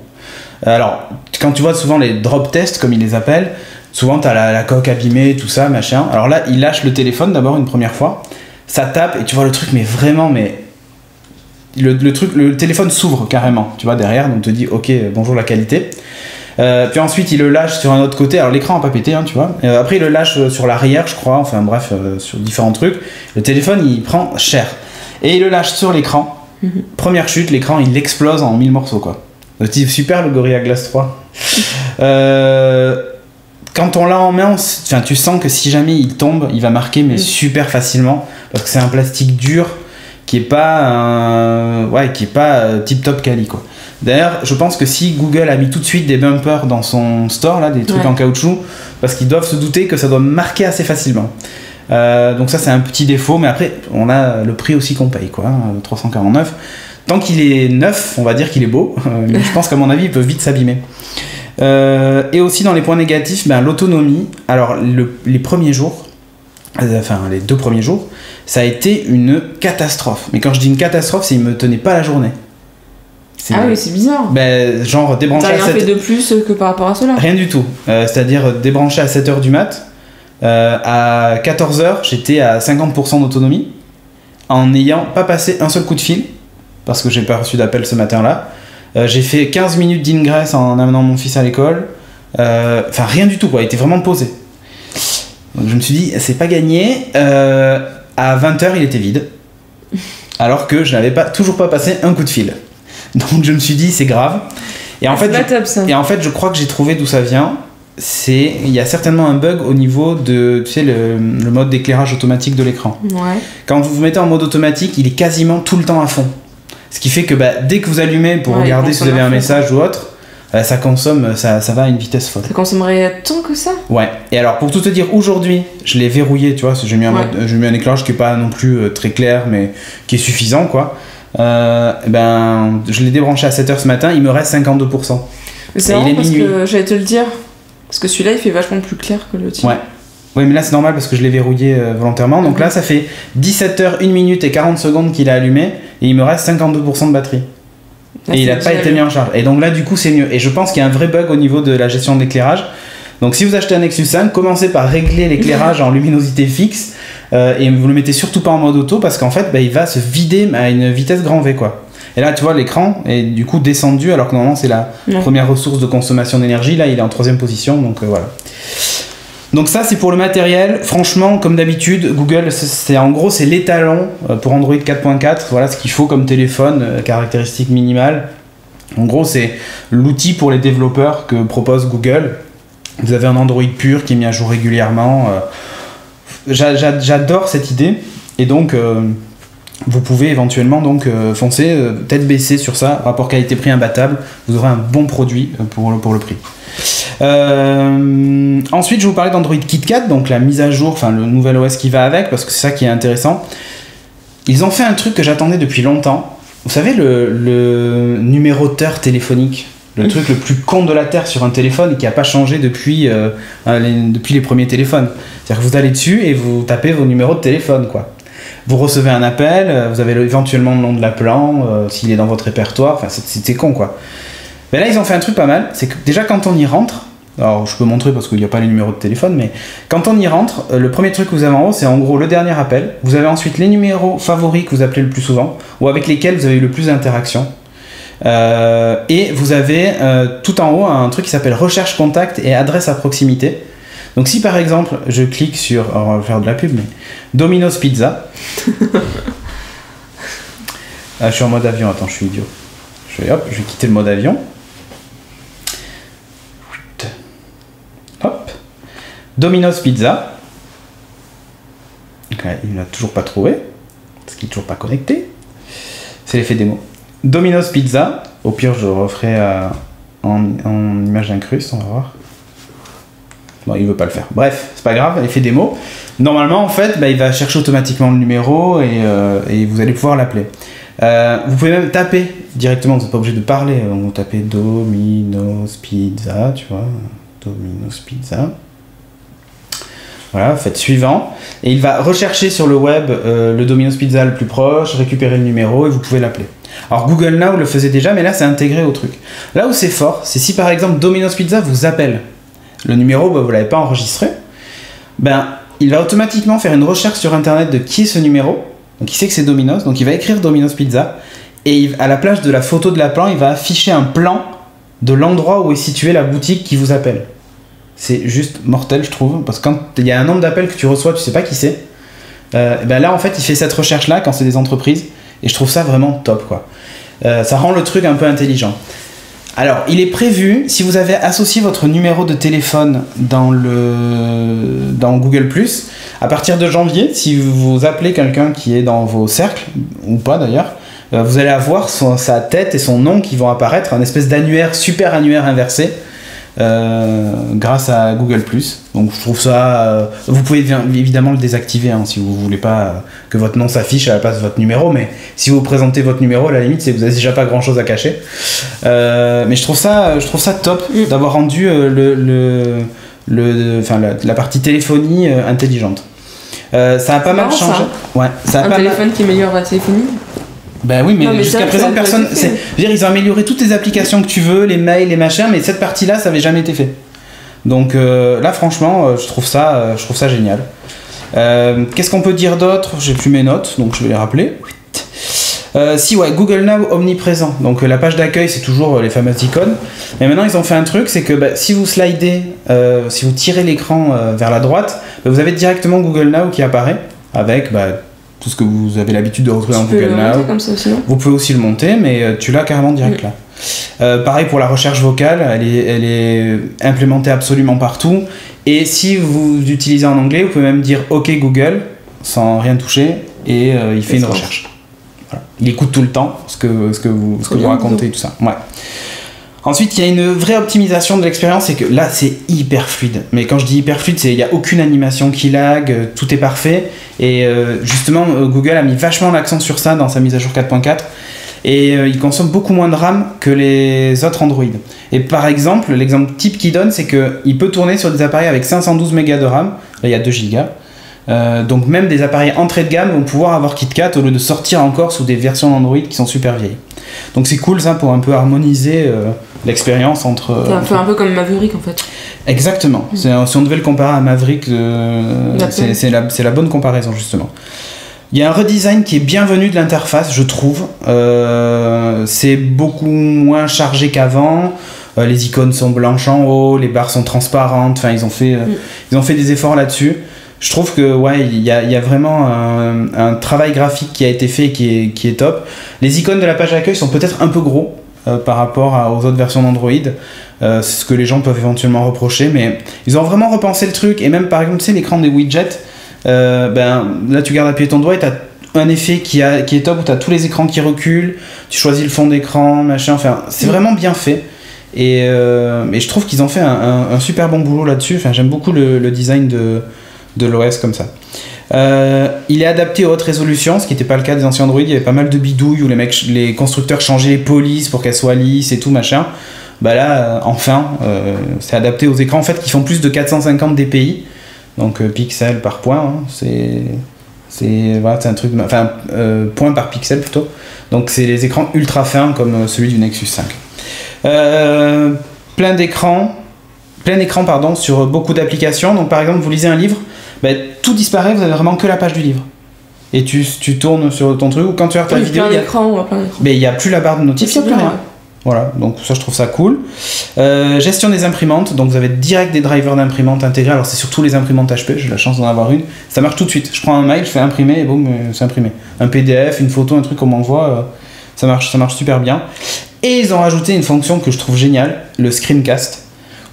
Alors, quand tu vois souvent les drop tests, comme ils les appellent, souvent t'as la coque abîmée, tout ça, machin. Alors là, il lâche le téléphone d'abord une première fois, ça tape et tu vois le truc, mais vraiment, le téléphone s'ouvre carrément, tu vois, derrière, donc te dit ok, bonjour la qualité. Puis ensuite il le lâche sur un autre côté, alors l'écran n'a pas pété, hein, tu vois. Après il le lâche sur l'arrière, je crois, enfin bref, sur différents trucs. Le téléphone il prend cher. Et il le lâche sur l'écran. Première chute, l'écran il explose en 1000 morceaux, quoi. C'est super le Gorilla Glass 3. Quand on l'a en main, tu sens que si jamais il tombe, il va marquer, mais super facilement, parce que c'est un plastique dur qui est pas tip top quali, quoi. D'ailleurs, je pense que si Google a mis tout de suite des bumpers dans son store, là, des trucs en caoutchouc, parce qu'ils doivent se douter que ça doit marquer assez facilement. Donc ça, c'est un petit défaut, mais après, on a le prix aussi qu'on paye, quoi, 349. Tant qu'il est neuf, on va dire qu'il est beau, mais je pense qu'à mon avis, il peut vite s'abîmer. Et aussi, dans les points négatifs, l'autonomie. Alors, les premiers jours, enfin, les 2 premiers jours, ça a été une catastrophe. Mais quand je dis une catastrophe, c'est qu'il me tenait pas la journée. Ah oui, c'est bizarre. Genre débrancher à 7h. T'as rien fait de plus que par rapport à cela? Rien du tout. C'est-à-dire débrancher à 7h du mat. À 14h, j'étais à 50% d'autonomie. En n'ayant pas passé un seul coup de fil. Parce que j'ai pas reçu d'appel ce matin-là. J'ai fait 15 minutes d'ingress en amenant mon fils à l'école. Enfin, rien du tout, quoi. Il était vraiment posé. Donc je me suis dit, c'est pas gagné. À 20h, il était vide. Alors que je n'avais toujours pas passé un coup de fil. Donc je me suis dit, c'est grave. Et en fait, je crois que j'ai trouvé d'où ça vient. Il y a certainement un bug au niveau de, tu sais, le mode d'éclairage automatique de l'écran. Ouais. Quand vous vous mettez en mode automatique, il est quasiment tout le temps à fond. Ce qui fait que dès que vous allumez pour regarder si vous avez un message ou autre, ça consomme, ça va à une vitesse folle. Ça consommerait tant que ça? Ouais. Et alors, pour tout te dire, aujourd'hui, je l'ai verrouillé, tu vois, j'ai mis un éclairage qui est pas non plus très clair, mais qui est suffisant, quoi. Je l'ai débranché à 7h ce matin, il me reste 52%. C'est marrant parce que j'allais te le dire. Parce que celui-là, il fait vachement plus clair que le tien. Ouais. Oui, mais là, c'est normal parce que je l'ai verrouillé volontairement. Donc là, ça fait 17h, 1 minute et 40 secondes qu'il a allumé et il me reste 52% de batterie. Et il n'a pas été mis en charge. Et donc là, du coup, c'est mieux. Et je pense qu'il y a un vrai bug au niveau de la gestion de l'éclairage. Donc si vous achetez un Nexus 5, commencez par régler l'éclairage en luminosité fixe et vous le mettez surtout pas en mode auto parce qu'en fait, il va se vider à une vitesse grand V, quoi. Et là, tu vois, l'écran est du coup descendu alors que normalement, c'est la première ressource de consommation d'énergie. Là, il est en 3e position, donc voilà. Donc ça, c'est pour le matériel. Franchement, comme d'habitude, Google, c'est l'étalon pour Android 4.4. Voilà ce qu'il faut comme téléphone, caractéristiques minimales. En gros, c'est l'outil pour les développeurs que propose Google. Vous avez un Android pur qui est mis à jour régulièrement. J'adore cette idée. Et donc... vous pouvez éventuellement donc foncer tête baissée sur ça, rapport qualité-prix imbattable, vous aurez un bon produit pour le prix. Ensuite, je vais vous parler d'Android KitKat, donc la mise à jour, enfin le nouvel OS qui va avec, parce que c'est ça qui est intéressant. Ils ont fait un truc que j'attendais depuis longtemps. Vous savez, le numéroteur téléphonique, le truc le plus con de la Terre sur un téléphone et qui n'a pas changé depuis les premiers téléphones. C'est-à-dire que vous allez dessus et vous tapez vos numéros de téléphone, quoi. Vous recevez un appel, vous avez éventuellement le nom de l'appelant, s'il est dans votre répertoire, enfin c'était con, quoi. Mais là ils ont fait un truc pas mal, c'est que déjà quand on y rentre, alors je peux montrer parce qu'il n'y a pas les numéros de téléphone, mais quand on y rentre, le premier truc que vous avez en haut c'est en gros le dernier appel, vous avez ensuite les numéros favoris que vous appelez le plus souvent, ou avec lesquels vous avez eu le plus d'interactions, et vous avez tout en haut un truc qui s'appelle recherche contact et adresse à proximité. Donc si par exemple je clique sur, alors on va faire de la pub, mais Domino's Pizza. Je suis en mode avion, attends, je suis idiot. Je vais quitter le mode avion. Hop. Domino's Pizza. Donc là, il ne l'a toujours pas trouvé, parce qu'il n'est toujours pas connecté. C'est l'effet démo. Domino's Pizza. Au pire, je le referai en image incruste, on va voir. Bon, il veut pas le faire. Bref, c'est pas grave, l'effet démo. Normalement, en fait, il va chercher automatiquement le numéro et vous allez pouvoir l'appeler. Vous pouvez même taper directement, vous n'êtes pas obligé de parler. Vous tapez Domino's Pizza, tu vois. Domino's Pizza. Voilà, faites suivant. Et il va rechercher sur le web le Domino's Pizza le plus proche, récupérer le numéro et vous pouvez l'appeler. Alors Google Now le faisait déjà, mais là c'est intégré au truc. Là où c'est fort, c'est si par exemple Domino's Pizza vous appelle. Le numéro, vous ne l'avez pas enregistré, il va automatiquement faire une recherche sur internet de qui est ce numéro. Donc il sait que c'est Domino's, donc il va écrire Domino's Pizza et à la place de la photo de l'appelant, il va afficher un plan de l'endroit où est située la boutique qui vous appelle. C'est juste mortel, je trouve, parce que quand il y a un nombre d'appels que tu reçois, tu sais pas qui c'est. Là en fait il fait cette recherche là quand c'est des entreprises et je trouve ça vraiment top, quoi. Ça rend le truc un peu intelligent. Alors, il est prévu, si vous avez associé votre numéro de téléphone dans Google+, à partir de janvier, si vous appelez quelqu'un qui est dans vos cercles, ou pas d'ailleurs, vous allez avoir sa tête et son nom qui vont apparaître, un espèce d'annuaire, super annuaire inversé, grâce à Google+. Donc je trouve ça... vous pouvez évidemment le désactiver si vous voulez pas que votre nom s'affiche à la place de votre numéro, mais si vous présentez votre numéro, à la limite, vous n'avez déjà pas grand chose à cacher. Mais je trouve ça top d'avoir rendu la partie téléphonie intelligente. Ça a pas mal changé. Ouais, ça a un téléphone qui améliore la téléphonie. Ben oui, mais jusqu'à présent, personne. Je veux dire, ils ont amélioré toutes les applications que tu veux, les mails, les machins, mais cette partie-là, ça n'avait jamais été fait. Donc là, franchement, je trouve ça génial. Qu'est-ce qu'on peut dire d'autre? J'ai plus mes notes, donc je vais les rappeler. Si, ouais, Google Now omniprésent. Donc la page d'accueil, c'est toujours les fameuses icônes. Mais maintenant, ils ont fait un truc, c'est que si vous slidez, si vous tirez l'écran vers la droite, vous avez directement Google Now qui apparaît avec tout ce que vous avez l'habitude de retrouver dans Google Now. Comme ça aussi, non ? Vous pouvez aussi le monter, mais tu l'as carrément direct là. Pareil pour la recherche vocale, elle est implémentée absolument partout. Et si vous utilisez en anglais, vous pouvez même dire OK Google sans rien toucher et il fait une recherche. Voilà. Il écoute tout le temps ce que vous racontez, tout ça. Ouais. Ensuite, il y a une vraie optimisation de l'expérience, c'est que là, c'est hyper fluide. Mais quand je dis hyper fluide, c'est il n'y a aucune animation qui lag, tout est parfait. Et justement, Google a mis vachement l'accent sur ça dans sa mise à jour 4.4. Et il consomme beaucoup moins de RAM que les autres Android. Et par exemple, l'exemple type qu'il donne, c'est qu'il peut tourner sur des appareils avec 512 Go de RAM. Là, il y a 2 Go. Donc même des appareils entrée de gamme vont pouvoir avoir KitKat au lieu de sortir encore sous des versions d'Android qui sont super vieilles. Donc c'est cool ça pour un peu harmoniser l'expérience entre... Ça fait un peu comme Maverick en fait. Exactement. Si on devait le comparer à Maverick, c'est la bonne comparaison justement. Il y a un redesign qui est bienvenu de l'interface, je trouve. C'est beaucoup moins chargé qu'avant. Les icônes sont blanches en haut, les barres sont transparentes. Enfin, ils ont fait des efforts là-dessus. Je trouve que il y a vraiment un travail graphique qui a été fait et qui est top. Les icônes de la page d'accueil sont peut-être un peu gros par rapport aux autres versions d'Android. C'est ce que les gens peuvent éventuellement reprocher, mais ils ont vraiment repensé le truc. Et même par exemple, tu sais, l'écran des widgets, là tu gardes appuyé ton doigt et tu as un effet qui est top où tu as tous les écrans qui reculent, tu choisis le fond d'écran, machin. Enfin, c'est vraiment bien fait. Et je trouve qu'ils ont fait un super bon boulot là-dessus. Enfin, j'aime beaucoup le design de l'OS comme ça. Il est adapté aux hautes résolutions, ce qui n'était pas le cas des anciens Android. Il y avait pas mal de bidouilles où les constructeurs changeaient les polices pour qu'elles soient lisses et tout machin. Là, enfin, c'est adapté aux écrans en fait qui font plus de 450 dpi, donc pixels par point. C'est un truc, enfin point par pixel plutôt. Donc c'est les écrans ultra fins comme celui du Nexus 5. Plein écran sur beaucoup d'applications. Donc par exemple, vous lisez un livre. Tout disparaît, vous avez vraiment que la page du livre. Et tu tournes sur ton truc, ou quand tu regardes ta vidéo, il n'y a plus la barre de notif, il n'y a plus rien. Voilà, donc ça je trouve ça cool. Gestion des imprimantes, donc vous avez direct des drivers d'imprimantes intégrés. Alors c'est surtout les imprimantes HP, j'ai la chance d'en avoir une. Ça marche tout de suite. Je prends un mail, je fais imprimer et boum, c'est imprimé. Un PDF, une photo, un truc qu'on m'envoie, ça marche super bien. Et ils ont rajouté une fonction que je trouve géniale, le screencast,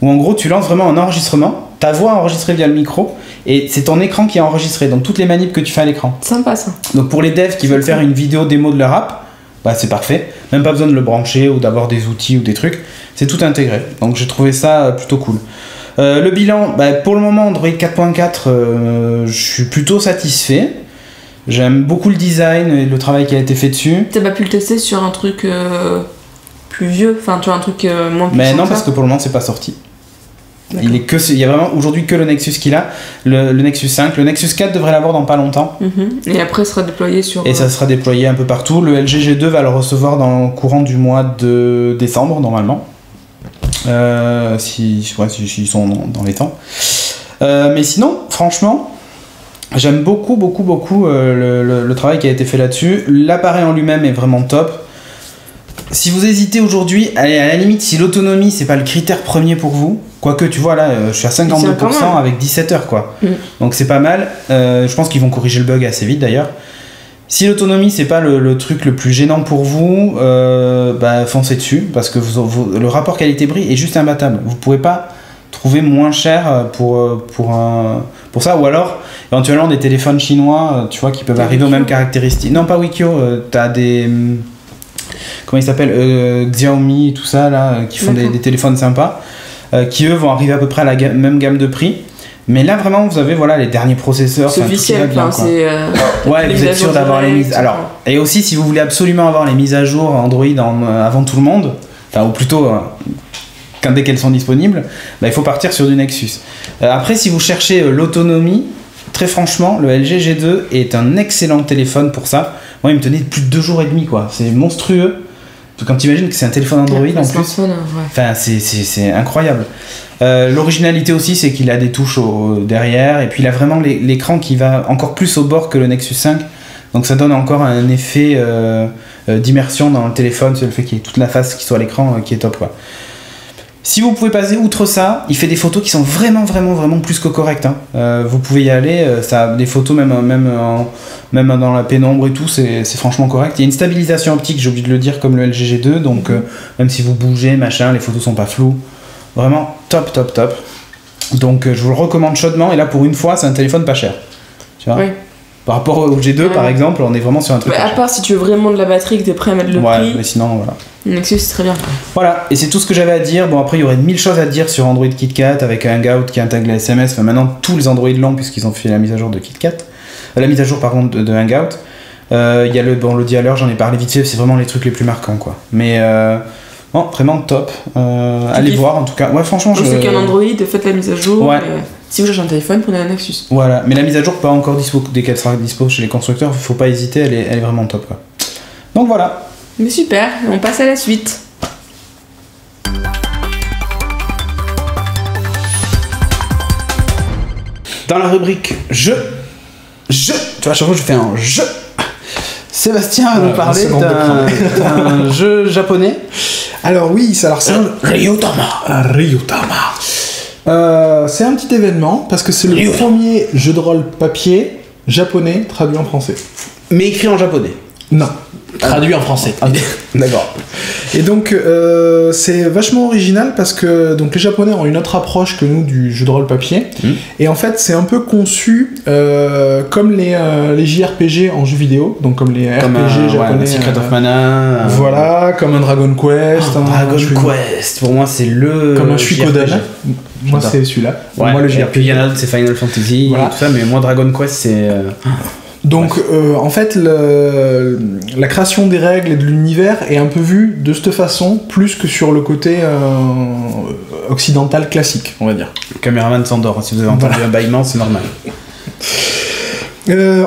où en gros tu lances vraiment un enregistrement, ta voix enregistrée via le micro, et c'est ton écran qui est enregistré, donc toutes les manips que tu fais à l'écran. Sympa ça. Donc pour les devs qui veulent faire une vidéo démo de leur app, c'est parfait. Même pas besoin de le brancher ou d'avoir des outils ou des trucs. C'est tout intégré. Donc j'ai trouvé ça plutôt cool. Le bilan, pour le moment Android 4.4, je suis plutôt satisfait. J'aime beaucoup le design et le travail qui a été fait dessus. T'as pas pu le tester sur un truc plus vieux, enfin tu vois un truc moins puissant? Mais non, parce que pour le moment c'est pas sorti. Il y a vraiment aujourd'hui que le Nexus qu'il a, le Nexus 5. Le Nexus 4 devrait l'avoir dans pas longtemps. Et après sera déployé sur... Et ça sera déployé un peu partout. Le LG G2 va le recevoir dans le courant du mois de décembre normalement. S'ils sont dans les temps. Mais sinon, franchement, j'aime beaucoup le travail qui a été fait là-dessus. L'appareil en lui-même est vraiment top. Si vous hésitez aujourd'hui, allez, à la limite, si l'autonomie c'est pas le critère premier pour vous, quoique tu vois là, je suis à 52% avec 17 heures quoi. Donc c'est pas mal. Je pense qu'ils vont corriger le bug assez vite d'ailleurs. Si l'autonomie c'est pas le truc le plus gênant pour vous, foncez dessus parce que le rapport qualité-prix est juste imbattable. Vous pouvez pas trouver moins cher pour ça, ou alors éventuellement des téléphones chinois, tu vois, qui peuvent arriver aux mêmes caractéristiques. Non, pas Wikio, t'as des... Comment ils s'appellent, Xiaomi et tout ça là, qui font des téléphones sympas, qui eux vont arriver à peu près à la même gamme de prix. Mais là vraiment vous avez les derniers processeurs. C'est officiel, c'est ouais, vous êtes sûr d'avoir les mises. Alors, et aussi si vous voulez absolument avoir les mises à jour Android avant tout le monde, ou plutôt dès qu'elles sont disponibles, il faut partir sur du Nexus. Après si vous cherchez l'autonomie, très franchement, le LG G2 est un excellent téléphone pour ça. Moi, il me tenait plus de 2 jours et demi, quoi. C'est monstrueux. Quand tu imagines que c'est un téléphone Android en plus, enfin, c'est incroyable. L'originalité aussi, c'est qu'il a des touches derrière, et puis il a vraiment l'écran qui va encore plus au bord que le Nexus 5. Donc ça donne encore un effet d'immersion dans le téléphone, c'est le fait qu'il y ait toute la face qui soit à l'écran qui est top quoi. Si vous pouvez passer outre ça, il fait des photos qui sont vraiment plus que correctes. Hein. Vous pouvez y aller, ça a des photos même dans la pénombre et tout, c'est franchement correct. Il y a une stabilisation optique, j'ai oublié de le dire, comme le LG G2, donc même si vous bougez, machin, les photos sont pas floues. Vraiment top. Donc je vous le recommande chaudement, et là pour une fois, c'est un téléphone pas cher. Tu vois ? Oui. Par rapport au G2 par exemple, on est vraiment sur un truc. À part si tu veux vraiment de la batterie, que t'es prêt à mettre le prix. Mais sinon voilà. Nexus c'est très bien. Voilà, et c'est tout ce que j'avais à dire. Bon après il y aurait 1000 choses à dire sur Android KitKat avec Hangout qui intègre les SMS. Enfin maintenant tous les Android l'ont puisqu'ils ont fait la mise à jour de KitKat. La mise à jour par contre de Hangout. Il y a le dialer, j'en ai parlé vite fait, c'est vraiment les trucs les plus marquants quoi. Mais bon, vraiment top. Allez voir en tout cas. Ouais franchement c'est qu'un Android, faites la mise à jour. Ouais. Si vous cherchez un téléphone, prenez un Nexus. Voilà, mais la mise à jour pas encore dispo, dès qu'elle sera dispo chez les constructeurs, faut pas hésiter, elle est vraiment top quoi. Donc voilà. Mais super, on passe à la suite. Dans la rubrique jeu, tu vois, à chaque fois je fais un jeu. Sébastien va nous parler d'un jeu japonais. Alors oui, c'est un Ryutama. C'est un petit événement parce que c'est le premier jeu de rôle papier japonais traduit en français. Mais écrit en japonais. Non. Traduit en français. D'accord. Et donc c'est vachement original parce que donc les Japonais ont une autre approche que nous du jeu de rôle papier. Et en fait c'est un peu conçu comme les JRPG en jeu vidéo, donc comme les RPG japonais. Secret of Mana. Voilà, comme un Dragon Quest. Dragon Quest, pour moi c'est le. Comme un Suikoden. Moi c'est celui-là. Ouais, moi le JRPG. Et puis il y en a d'autres, c'est Final Fantasy, voilà. Et tout ça, mais moi Dragon Quest c'est. Donc en fait la création des règles et de l'univers est un peu vue de cette façon plus que sur le côté occidental classique, on va dire. Le caméraman s'endort, si vous avez entendu un bâillement, c'est normal.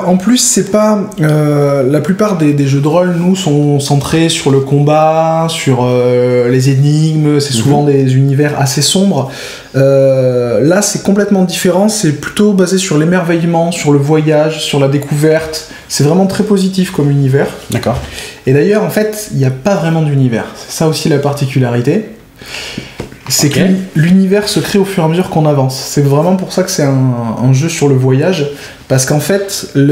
En plus, c'est pas la plupart des jeux de rôle, nous, sont centrés sur le combat, sur les énigmes. C'est souvent des univers assez sombres. Là, c'est complètement différent. C'est plutôt basé sur l'émerveillement, sur le voyage, sur la découverte. C'est vraiment très positif comme univers. D'accord. Et d'ailleurs, en fait, il n'y a pas vraiment d'univers. C'est ça aussi la particularité. C'est que l'univers se crée au fur et à mesure qu'on avance. C'est vraiment pour ça que c'est un jeu sur le voyage, parce qu'en fait, les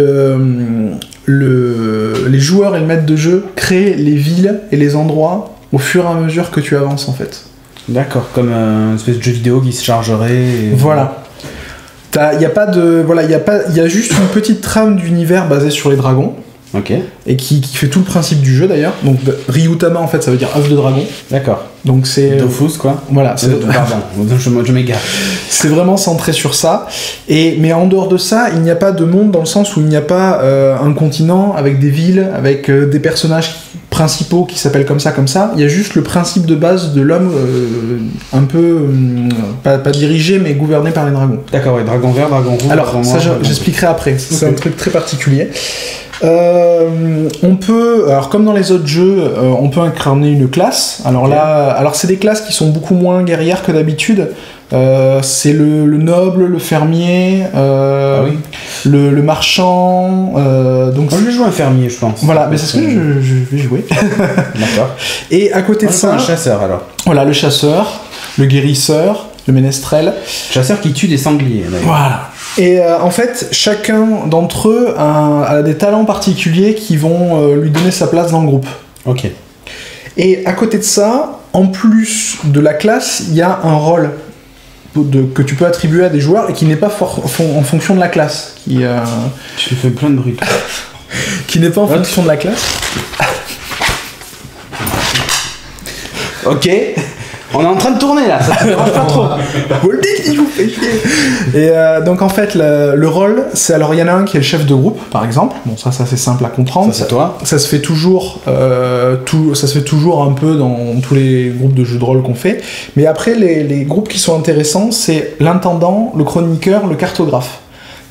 joueurs et le maître de jeu créent les villes et les endroits au fur et à mesure que tu avances, en fait. D'accord, comme une espèce de jeu vidéo qui se chargerait. Et... Voilà. Il y a juste une petite trame d'univers basée sur les dragons. Ok. Et qui fait tout le principe du jeu d'ailleurs. Donc Ryutama en fait ça veut dire œuf de dragon. D'accord. Donc c'est Dofus quoi. Voilà. Pardon, je m'égare. C'est vraiment centré sur ça. Mais en dehors de ça, il n'y a pas de monde dans le sens où il n'y a pas un continent avec des villes, avec des personnages principaux qui s'appellent comme ça. Il y a juste le principe de base de l'homme un peu pas dirigé mais gouverné par les dragons. D'accord, ouais, dragon vert, dragon rouge. Alors ça j'expliquerai après. C'est un truc très particulier. On peut, alors comme dans les autres jeux, on peut incarner une classe. Alors là, c'est des classes qui sont beaucoup moins guerrières que d'habitude. C'est le noble, le fermier, le marchand. Donc moi, je vais jouer un fermier, je pense. Voilà, mais c'est ce que je vais jouer. D'accord. Et à côté de ça, un chasseur alors. Voilà, le chasseur, le guérisseur, le ménestrel. Chasseur qui tue des sangliers. D'ailleurs. Voilà. Et en fait, chacun d'entre eux a des talents particuliers qui vont lui donner sa place dans le groupe. Ok. Et à côté de ça, en plus de la classe, il y a un rôle que tu peux attribuer à des joueurs et qui n'est pas en fonction de la classe. Tu fais plein de bruit. Qui n'est pas en fonction de la classe. Ok. On est en train de tourner là, ça te dérange pas trop. Et donc en fait le rôle, c'est alors il y en a un qui est le chef de groupe par exemple. Bon ça c'est simple à comprendre. Ça c'est toi. Ça se fait toujours, un peu dans tous les groupes de jeux de rôle qu'on fait. Mais après les groupes qui sont intéressants, c'est l'intendant, le chroniqueur, le cartographe.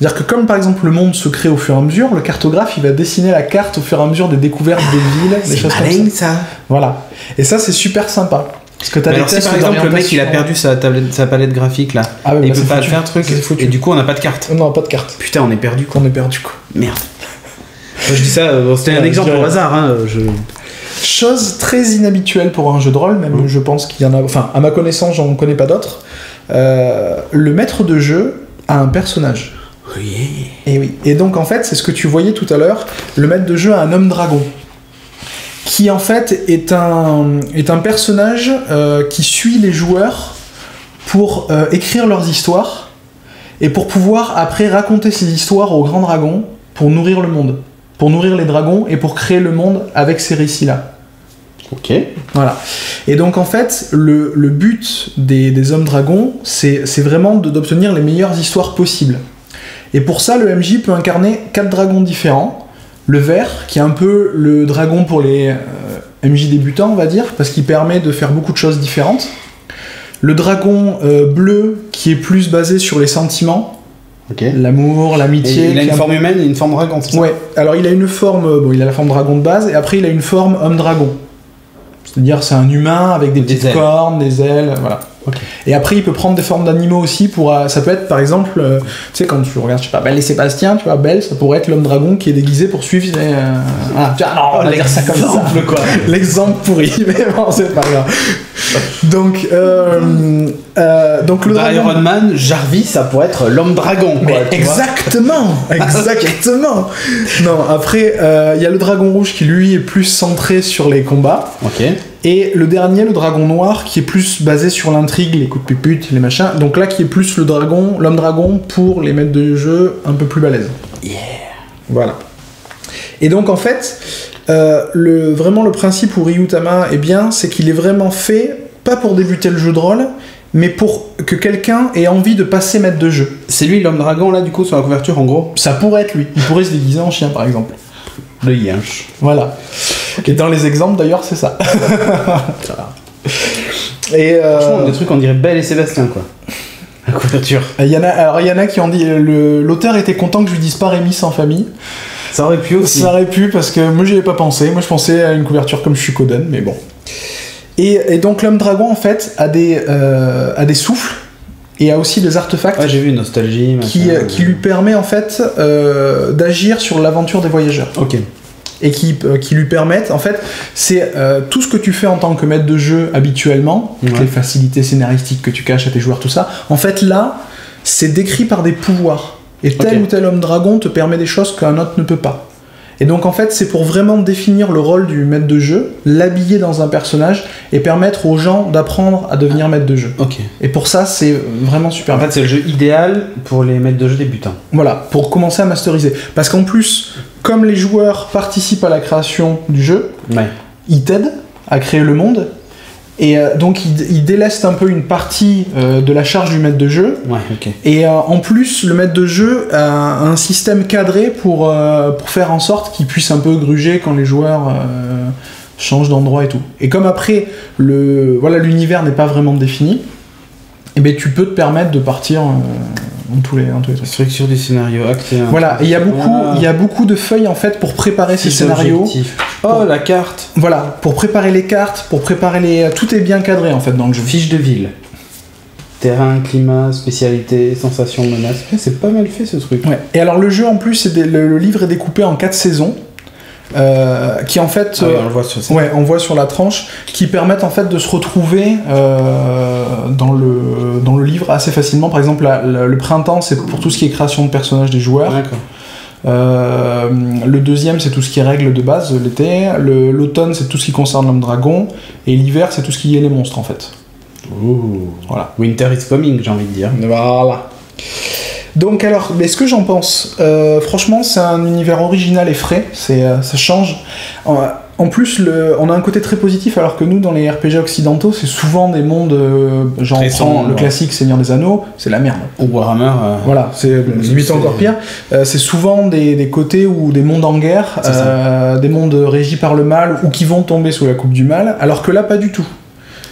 C'est-à-dire que comme par exemple le monde se crée au fur et à mesure, le cartographe il va dessiner la carte au fur et à mesure des découvertes des villes, des choses comme ça. Voilà. Et ça c'est super sympa. Parce que t'as des tests par exemple le mec il a perdu sa palette graphique là, et il peut pas faire un truc, et du coup on n'a pas de carte. Non, pas de carte. Putain, on est perdu quoi. On est perdu quoi. Merde. Moi, je dis ça, c'était un exemple au hasard. Hein, Chose très inhabituelle pour un jeu de rôle, même je pense qu'il y en a... Enfin, à ma connaissance, j'en connais pas d'autres. Le maître de jeu a un personnage. Oui. Et oui. Et donc, en fait, c'est ce que tu voyais tout à l'heure, le maître de jeu a un homme dragon. Qui, en fait, est un personnage qui suit les joueurs pour écrire leurs histoires et pour pouvoir, après, raconter ces histoires aux grands dragons pour nourrir le monde. Pour nourrir les dragons et pour créer le monde avec ces récits-là. Ok. Voilà. Et donc en fait, le but des hommes dragons, c'est vraiment d'obtenir les meilleures histoires possibles. Et pour ça, le MJ peut incarner 4 dragons différents. Le vert, qui est un peu le dragon pour les MJ débutants, on va dire, parce qu'il permet de faire beaucoup de choses différentes. Le dragon bleu, qui est plus basé sur les sentiments. Okay. L'amour, l'amitié. Et il a une forme humaine et une forme dragon, c'est ça? Ouais, alors il a une forme, il a la forme dragon de base, et après il a une forme homme-dragon. C'est-à-dire c'est un humain avec des petites cornes, des ailes, voilà. Okay. Et après il peut prendre des formes d'animaux aussi, ça peut être par exemple, tu sais quand tu regardes, je sais pas, Belle et Sébastien, tu vois, Belle, ça pourrait être l'homme dragon qui est déguisé pour suivre les... non, on va dire ça comme ça. Quoi. L'exemple pourri, mais bon, c'est pas grave. Donc le dragon... Iron Man, Jarvis, ça pourrait être l'homme dragon. Quoi, exactement. Non, après, il y a le dragon rouge qui lui est plus centré sur les combats. Ok. Et le dernier, le dragon noir, qui est plus basé sur l'intrigue, les coups de pupute, les machins. Donc là, qui est plus l'homme dragon pour les maîtres de jeu un peu plus balèzes. Yeah. Voilà. Et donc en fait, vraiment le principe pour Ryutama, c'est qu'il est vraiment fait, pas pour débuter le jeu de rôle, mais pour que quelqu'un ait envie de passer maître de jeu. C'est lui l'homme dragon là du coup sur la couverture en gros? Ça pourrait être lui. Il pourrait se déguiser en chien par exemple. Le yinche. Voilà. Okay. Et dans les exemples d'ailleurs c'est ça. Et franchement des trucs on dirait Belle et Sébastien quoi. La couverture. Il y en a qui ont dit l'auteur était content que je lui dise pas Rémi sans famille. Ça aurait pu aussi. Ça aurait pu parce que moi j'y avais pas pensé. Moi je pensais à une couverture comme Shukoden mais bon. Et donc l'homme dragon en fait a des souffles et a aussi des artefacts. Ouais, j'ai vu Nostalgie qui lui permet en fait d'agir sur l'aventure des voyageurs. Ok. Et qui lui permettent en fait c'est tout ce que tu fais en tant que maître de jeu habituellement, toutes les facilités scénaristiques que tu caches à tes joueurs, tout ça. En fait là c'est décrit par des pouvoirs et tel ou tel homme dragon te permet des choses qu'un autre ne peut pas. Et donc en fait c'est pour vraiment définir le rôle du maître de jeu, l'habiller dans un personnage et permettre aux gens d'apprendre à devenir maître de jeu. Ok. Et pour ça c'est vraiment super. En fait c'est le jeu idéal pour les maîtres de jeu débutants. Voilà, pour commencer à masteriser. Parce qu'en plus, comme les joueurs participent à la création du jeu, ils t'aident à créer le monde. Et donc il déleste un peu une partie de la charge du maître de jeu. Ouais, ok. Et en plus, le maître de jeu a un système cadré pour faire en sorte qu'il puisse un peu gruger quand les joueurs changent d'endroit et tout. Et comme après, l'univers n'est pas vraiment défini, et ben tu peux te permettre de partir dans tous les trucs. Structure du scénario, acté. Voilà, et il y a beaucoup de feuilles en fait pour préparer ces scénarios. Oh, la carte. Voilà, pour préparer les cartes, pour préparer tout est bien cadré en fait dans le jeu. Fiche de ville. Terrain, climat, spécialité, sensations, menaces. C'est pas mal fait ce truc. Ouais. Et alors le jeu en plus, le livre est découpé en 4 saisons. Qui en fait on le voit sur ça. on voit sur la tranche qui permettent en fait de se retrouver dans le livre assez facilement. Par exemple le printemps c'est pour tout ce qui est création de personnages des joueurs. D'accord. Le deuxième c'est tout ce qui est règles de base, l'été. L'automne c'est tout ce qui concerne l'homme dragon et l'hiver c'est tout ce qui est les monstres en fait. Ouh. Voilà. Winter is coming, j'ai envie de dire. Voilà. Donc alors, mais ce que j'en pense, franchement c'est un univers original et frais, ça change. En plus, on a un côté très positif, alors que nous, dans les RPG occidentaux, c'est souvent des mondes, genre on prend le classique Seigneur des Anneaux, c'est la merde. Ou Warhammer. Voilà, c'est limite encore pire. C'est souvent des côtés où des mondes en guerre, des mondes régis par le mal, ou qui vont tomber sous la coupe du mal, alors que là, pas du tout.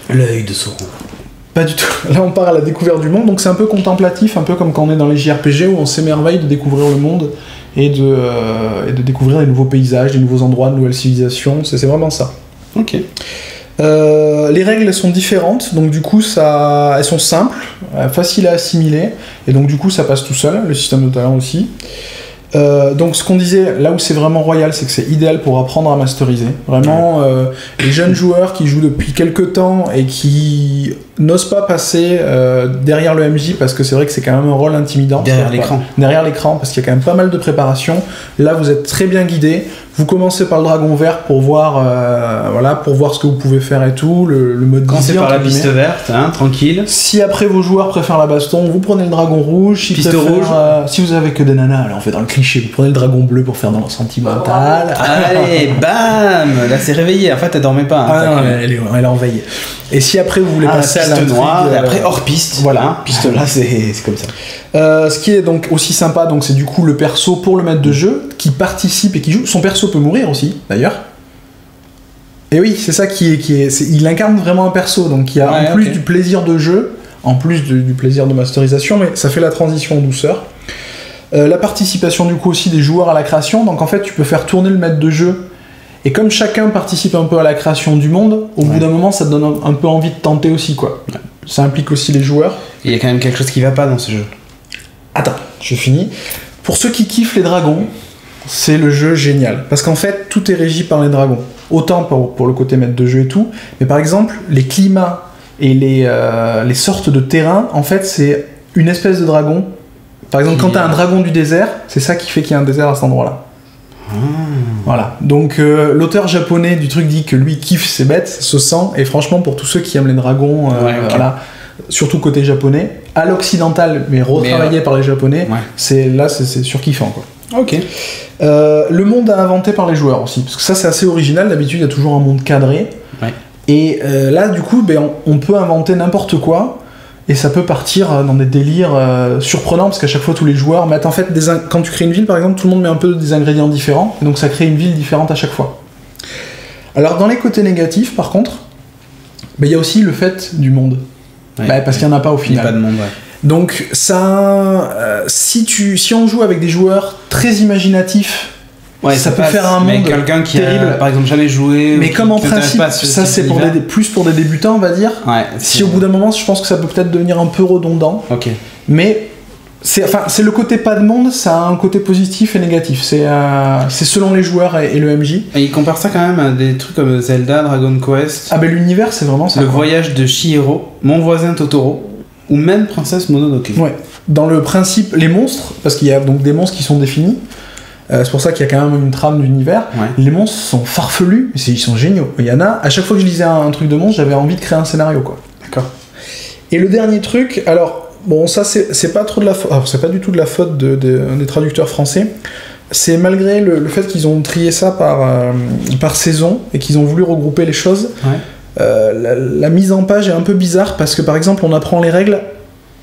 L'œil de Sauron. Pas du tout. Là, on part à la découverte du monde, donc c'est un peu contemplatif, un peu comme quand on est dans les JRPG où on s'émerveille de découvrir le monde et de découvrir des nouveaux paysages, des nouveaux endroits, de nouvelles civilisations. C'est vraiment ça. Ok. Les règles sont différentes, donc du coup, elles sont simples, faciles à assimiler, et donc du coup, ça passe tout seul, le système de talent aussi. Donc ce qu'on disait, là où c'est vraiment royal, c'est que c'est idéal pour apprendre à masteriser. Vraiment, les jeunes joueurs qui jouent depuis quelques temps et qui n'osent pas passer derrière le MJ, parce que c'est vrai que c'est quand même un rôle intimidant. Derrière l'écran. Derrière l'écran, parce qu'il y a quand même pas mal de préparation. Là, vous êtes très bien guidé. Vous commencez par le dragon vert pour voir, pour voir ce que vous pouvez faire et tout. Le mode Commencez easy, par la entre piste guillemets. verte, hein, tranquille. Si après vos joueurs préfèrent la baston, vous prenez le dragon rouge. Piste rouge. Si vous avez que des nanas, alors on fait dans le cliché, vous prenez le dragon bleu pour faire dans le sentimental. Allez, bam. Là, c'est réveillé. En fait, elle dormait pas. Hein, Ah non, elle est envahie. Et si après vous voulez passer à piste l'intrigue, noire, et après hors piste. voilà, hein. piste Là, c'est comme ça. Ce qui est donc aussi sympa, donc c'est du coup le perso pour le maître de jeu qui participe et qui joue. Son perso peut mourir aussi, d'ailleurs. Et oui, c'est ça il incarne vraiment un perso, donc il y a en plus du plaisir de jeu, en plus du plaisir de masterisation, mais ça fait la transition en douceur. La participation du coup aussi des joueurs à la création, donc en fait tu peux faire tourner le maître de jeu. Et comme chacun participe un peu à la création du monde, au bout d'un moment, ça te donne un peu envie de tenter aussi, quoi. Ouais. Ça implique aussi les joueurs. Et il y a quand même quelque chose qui va pas dans ce jeu. Attends, je finis. Pour ceux qui kiffent les dragons, c'est le jeu génial. Parce qu'en fait, tout est régi par les dragons. Autant pour le côté maître de jeu et tout, mais par exemple, les climats et les sortes de terrains, en fait, c'est une espèce de dragon. Par exemple, quand t'as un dragon du désert, c'est ça qui fait qu'il y a un désert à cet endroit-là. Voilà, donc l'auteur japonais du truc dit que lui kiffe ses bêtes, ça se sent, et franchement pour tous ceux qui aiment les dragons, voilà, surtout côté japonais, à l'occidental mais retravaillé par les japonais, c'est surkiffant quoi. Ok. Le monde inventé par les joueurs aussi, parce que ça c'est assez original, d'habitude il y a toujours un monde cadré, et là du coup on peut inventer n'importe quoi. Et ça peut partir dans des délires surprenants, parce qu'à chaque fois tous les joueurs mettent en fait quand tu crées une ville par exemple, tout le monde met un peu des ingrédients différents, et donc ça crée une ville différente à chaque fois. Alors dans les côtés négatifs par contre, il y a aussi le fait du monde, parce qu'il n'y en a pas au final. Il n'y a pas de monde, Donc ça, si on joue avec des joueurs très imaginatifs, ça peut faire un monde quelqu'un qui terrible. a par exemple jamais joué, mais comme en principe ça c'est plus pour des débutants on va dire, si au bout d'un moment je pense que ça peut peut-être devenir un peu redondant, mais c'est le côté pas de monde, ça a un côté positif et négatif, c'est selon les joueurs et le MJ. Et il compare ça quand même à des trucs comme Zelda, Dragon Quest. Ah l'univers c'est vraiment ça. Le voyage de Chihiro, Mon voisin Totoro, ou même Princesse Mononoke. Dans le principe, les monstres, parce qu'il y a donc des monstres qui sont définis, c'est pour ça qu'il y a quand même une trame d'univers. Les monstres sont farfelus, mais ils sont géniaux. Il y en a, à chaque fois que je lisais un truc de monstre, j'avais envie de créer un scénario, quoi. D'accord. Et le dernier truc, alors, bon, ça c'est pas trop de la faute, c'est pas du tout de la faute des traducteurs français. C'est malgré le fait qu'ils ont trié ça par saison et qu'ils ont voulu regrouper les choses. La mise en page est un peu bizarre parce que par exemple, on apprend les règles.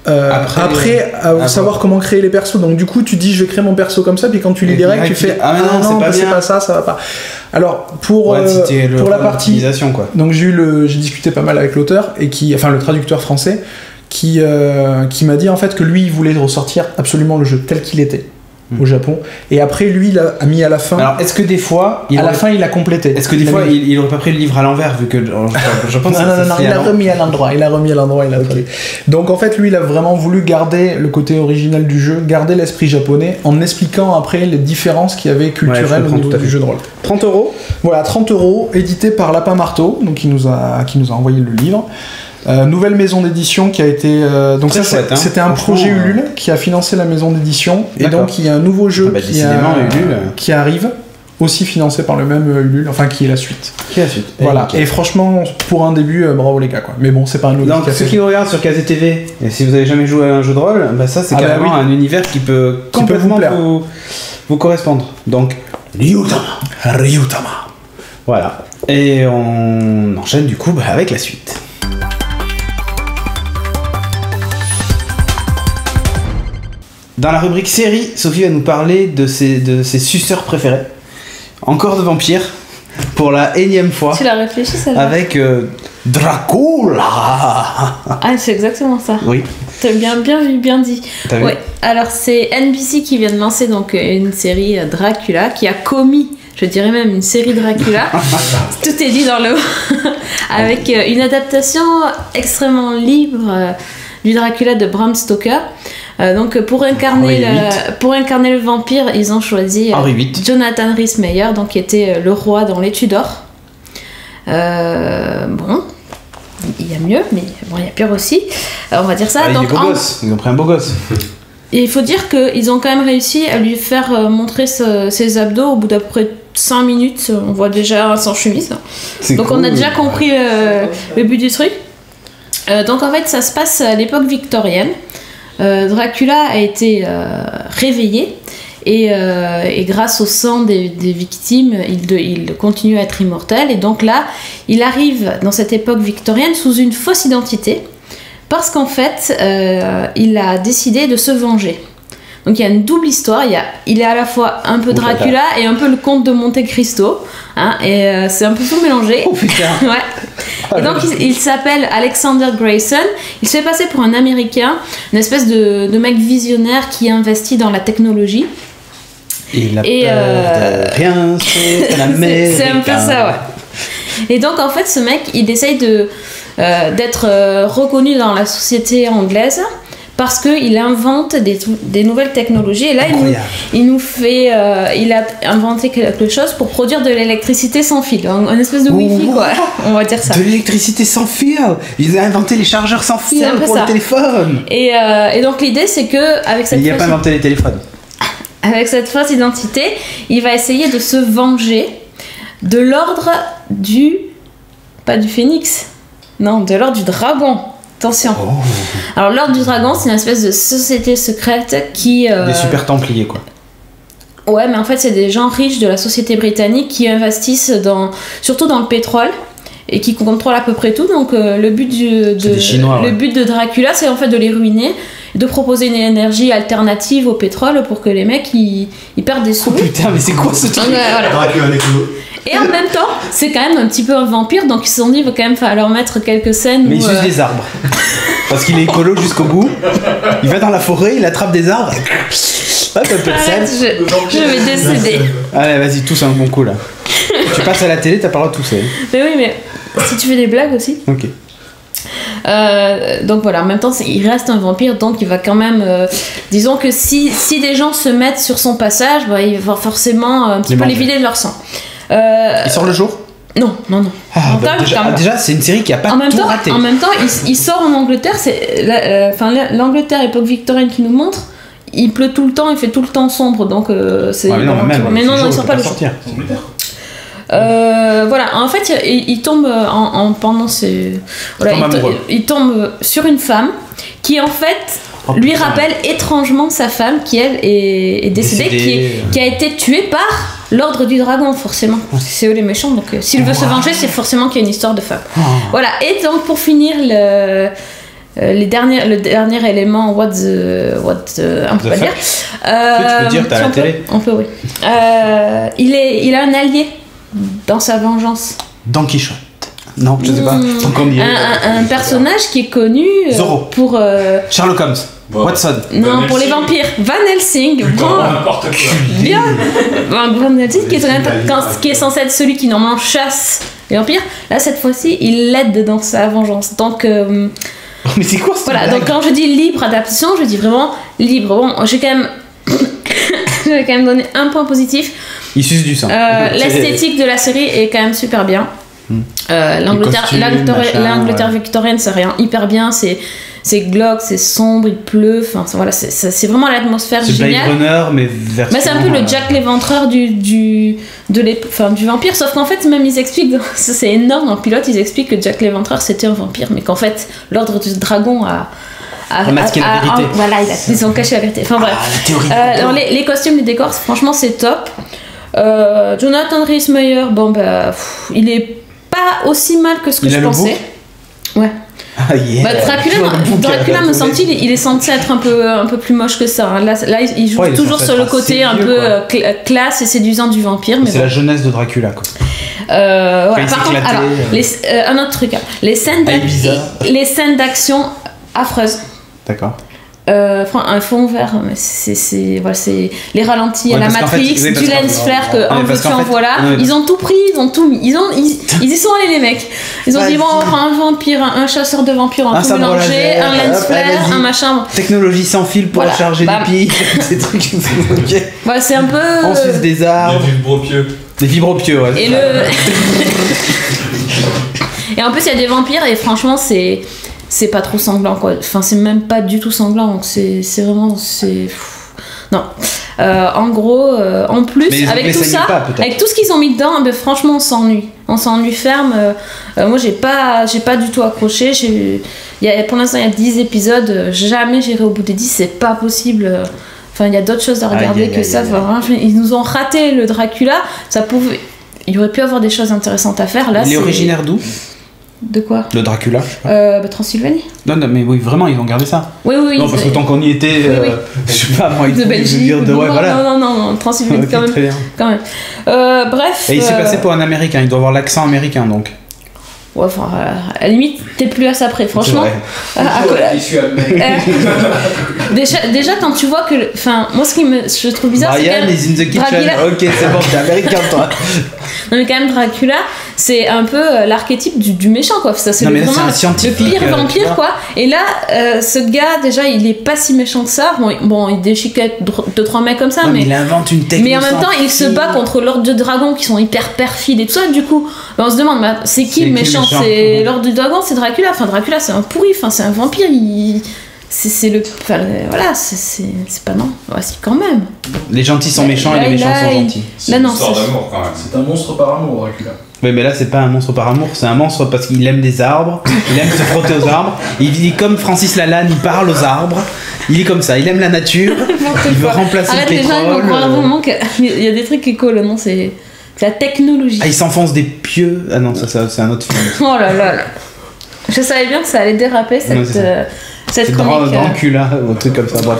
Après savoir comment créer les persos, donc du coup tu dis je vais créer mon perso comme ça, puis quand tu lis les règles tu fais non c'est pas ça va pas. Alors pour la partie quoi. Donc j'ai discuté pas mal avec l'auteur et le traducteur français qui m'a dit en fait que lui il voulait ressortir absolument le jeu tel qu'il était au Japon, et après lui il a mis à la fin. Alors est-ce que des fois il a complété, est-ce que des fois il aurait pas pris le livre à l'envers, vu que je pense non, il a remis à l'endroit, il a traduit. Donc en fait lui il a vraiment voulu garder le côté original du jeu, garder l'esprit japonais en expliquant après les différences qu'il y avait culturelles au niveau du jeu de rôle. 30 €. Voilà, 30 €, édité par Lapin Marteau, donc qui nous a envoyé le livre. Nouvelle maison d'édition qui a été donc ça chouette, c'était un projet Ulule qui a financé la maison d'édition, et donc il y a un nouveau jeu qui arrive, aussi financé par le même Ulule, enfin qui est la suite. Voilà. Et franchement pour un début bravo les gars quoi. Mais bon c'est pas un autre. Donc ceux qui nous regardent sur KZTV, et si vous avez jamais joué à un jeu de rôle, ça c'est carrément un univers qui peut complètement vous correspondre. Donc Ryutama. Voilà. Et on enchaîne du coup avec la suite. Dans la rubrique série, Sophie va nous parler de ses suceurs préférés. Encore de vampires, pour la énième fois. Tu l'as réfléchi, celle-là? Avec Dracula. Ah, c'est exactement ça. Oui. T'as bien dit. Ouais. Alors, c'est NBC qui vient de lancer donc une série Dracula, qui a commis, je dirais même une série Dracula. Tout est dit dans le avec une adaptation extrêmement libre. du Dracula de Bram Stoker. Donc pour incarner le vampire, ils ont choisi Jonathan Rhys-Meyers, donc qui était le roi dans les Tudors. Bon, il y a mieux, mais bon, il y a pire aussi. On va dire ça. Donc, il est beau gosse. Ils ont pris un beau gosse. Et il faut dire qu'ils ont quand même réussi à lui faire montrer ses abdos au bout d'à peu près 5 minutes. On voit déjà sans chemise. Donc cool, on a déjà compris le but du truc. Donc en fait, ça se passe à l'époque victorienne. Dracula a été réveillé et grâce au sang des victimes, il continue à être immortel. Et donc là, il arrive dans cette époque victorienne sous une fausse identité. Parce qu'en fait, il a décidé de se venger. Donc il y a une double histoire. Il est à la fois un peu Dracula et un peu le comte de Monte Cristo. Hein, et c'est un peu tout mélangé. Oh putain. Ouais. Et donc il s'appelle Alexander Grayson. Il se fait passer pour un Américain, une espèce de mec visionnaire qui investit dans la technologie. Il a peur de rien, c'est un Américain. C'est un peu ça, ouais. Et donc en fait, ce mec, il essaye d'être reconnu dans la société anglaise parce qu'il invente des nouvelles technologies. Et là, il a inventé quelque chose pour produire de l'électricité sans fil, une espèce de Wi-Fi, quoi. On va dire ça. De l'électricité sans fil. Ils ont inventé les chargeurs sans fil pour le téléphone. Et donc l'idée, c'est que avec cette il n'a pas inventé les téléphones. Avec cette fausse identité, il va essayer de se venger de l'ordre pas du phénix. Non, de l'ordre du dragon. Attention. Oh. Alors, l'ordre du dragon, c'est une espèce de société secrète qui... Des super templiers, quoi. Ouais, mais en fait, c'est des gens riches de la société britannique qui investissent surtout dans le pétrole et qui contrôlent à peu près tout. Donc, le but de Dracula, c'est en fait de les ruiner, de proposer une énergie alternative au pétrole pour que les mecs, ils perdent des sous. Oh putain, mais c'est quoi ce truc? Voilà. Et en même temps, c'est quand même un petit peu un vampire, donc ils se sont dit, il va quand même falloir mettre quelques scènes. Mais il suce des arbres. Parce qu'il est écolo jusqu'au bout. Il va dans la forêt, il attrape des arbres. Hop, un peu de scène. Je vais décéder. Allez, vas-y, tousse un bon coup là. Tu passes à la télé, t'as pas le droit de tousser. Mais oui, mais si tu fais des blagues aussi. Ok. Donc voilà, en même temps, il reste un vampire, donc il va quand même. Disons que si des gens se mettent sur son passage, bah, il va forcément un petit peu les vider de leur sang. Il sort le jour? Non. Déjà, c'est une série qui a pas tout raté. En même temps, il sort en Angleterre. C'est l'Angleterre époque victorienne qui nous montre. Il pleut tout le temps, il fait tout le temps sombre, donc c'est. Ouais, mais non, il sort pas le jour. Voilà, en fait, il tombe pendant ces. Voilà, il tombe sur une femme qui en fait. Lui rappelle étrangement sa femme qui elle est décédée, qui a été tuée par l'ordre du dragon, forcément. C'est eux les méchants, donc s'il veut se venger, c'est forcément qu'il y a une histoire de femme. Voilà, et donc pour finir, le dernier élément, on peut pas dire. Tu peux dire, t'as la télé. On peut, oui. Il a un allié dans sa vengeance. Don Quichotte. Non, je sais pas. Un personnage qui est connu pour Sherlock Holmes. Watson. Non, pour les vampires. Van Helsing. Bien. Van Helsing qui est censé être celui qui normalement chasse les vampires. Là, cette fois-ci, il l'aide dans sa vengeance. Donc. Mais c'est quoi ça? Voilà. Donc quand je dis libre adaptation, je dis vraiment libre. Bon, j'ai quand même donné un point positif. Il suce du sang. L'esthétique de la série est quand même super bien. L'Angleterre victorienne, ça rend hyper bien. C'est glauque, c'est sombre, il pleut. Enfin, voilà, c'est vraiment l'atmosphère géniale. C'est Blade Runner, mais version. Mais c'est un peu le Jack l'Éventreur du vampire. Sauf qu'en fait, même ils expliquent, ça c'est énorme dans le pilote, ils expliquent que Jack l'Éventreur c'était un vampire, mais qu'en fait, l'ordre du dragon a masqué la vérité. Voilà, ils ont caché la vérité. Enfin bref. Alors, les costumes, les décors, franchement, c'est top. Jonathan Rhys-Meyers, bon bah, il est pas aussi mal que ce que je pensais. Ouais. Ah, yeah. Dracula me semble-t-il, il est censé être un peu plus moche que ça. Là il joue toujours sur le côté un peu classe et séduisant du vampire. C'est la jeunesse de Dracula, quoi. Voilà. Par contre, alors, un autre truc, les scènes d'action affreuses. D'accord. un fond vert, mais c'est les ralentis à la parce qu'en Matrix, fait, du lens flare que en parce veux-tu qu'en en fait, voilà. Ils ont tout pris, ils y sont allés les mecs. Ils ont dit bon, on prend un vampire, un chasseur de vampires en tout sabre mélangé, laser, un lens hop, flare, vas-y. un machin. Technologie sans fil pour Voilà. charger Bam. des pics, ces trucs. Ok. Voilà, c'est un peu. On suce des arbres, Les vibropieux. des vibropieux, ouais. Et et en plus, il y a des vampires et franchement, c'est pas trop sanglant quoi. Enfin, c'est même pas du tout sanglant. Donc c'est vraiment non. En gros, en plus, Mais les avec Anglais tout saignaient ça, pas, peut-être. avec tout ce qu'ils ont mis dedans, ben, franchement, on s'ennuie. On s'ennuie ferme. Moi, j'ai pas du tout accroché. Pour l'instant, il y a 10 épisodes. Jamais j'irai au bout des 10. C'est pas possible. Enfin, il y a d'autres choses à regarder que ça. Enfin, ils nous ont raté le Dracula. Il y aurait pu avoir des choses intéressantes à faire. Là, Il est originaire d'où? De quoi? Le Dracula. Transylvanie. Non, mais oui, vraiment, ils ont gardé ça. Oui. Non, parce que tant qu'on y était, Oui. je sais pas, moi, ils De pouvaient nous Belgique. dire de. Ouais, voilà. Non, Transylvanie Ok, quand même. très bien. Quand même. Bref. Et il s'est passé pour un américain, il doit avoir l'accent américain donc. Ouais, enfin, à la limite, t'es plus à ça près, franchement. C'est Je suis américain. Déjà, quand tu vois que. Enfin, moi, je trouve bizarre, c'est Brian quand même. is in the kitchen. Dracula. Ok, c'est bon, t'es américain toi. Non, mais quand même, Dracula, c'est un peu l'archétype du méchant, quoi. Ça, c'est Non, mais là, vraiment c'est un scientifique, le pire tu vois. vampire, quoi. Et là, ce gars, déjà, il est pas si méchant que ça. Bon, il déchiquette 2-3 mecs comme ça, Ouais, mais. il invente une technique. Mais en même temps, il se bat contre l'ordre de dragon qui sont hyper perfides et tout ça. Du coup, on se demande, c'est qui le méchant? C'est l'ordre du dragon, c'est Dracula. Enfin, Dracula, c'est un pourri. Enfin, c'est un vampire. C'est le. Enfin, voilà, c'est pas non. Ouais, si, quand même. Les gentils sont méchants et Là, les méchants là, sont gentils. C'est Là, une non, histoire c'est- d'amour quand même. C'est un monstre par amour, Dracula. Ouais, mais là, c'est pas un monstre par amour, c'est un monstre parce qu'il aime des arbres, il aime se frotter aux arbres. Il est comme Francis Lalanne, il parle aux arbres. Il est comme ça, il aime la nature, il veut remplacer Arrête, le les gens ils vont pétrole. croire vraiment qu'il y a des trucs qui collent. Non, c'est la technologie. Ah, il s'enfonce des pieux. Ah non, ça c'est un autre film. Oh là là là. Je savais bien que ça allait déraper Ouais, c'est ça. cette C'est chronique. Dracula, ou un truc comme ça, bref.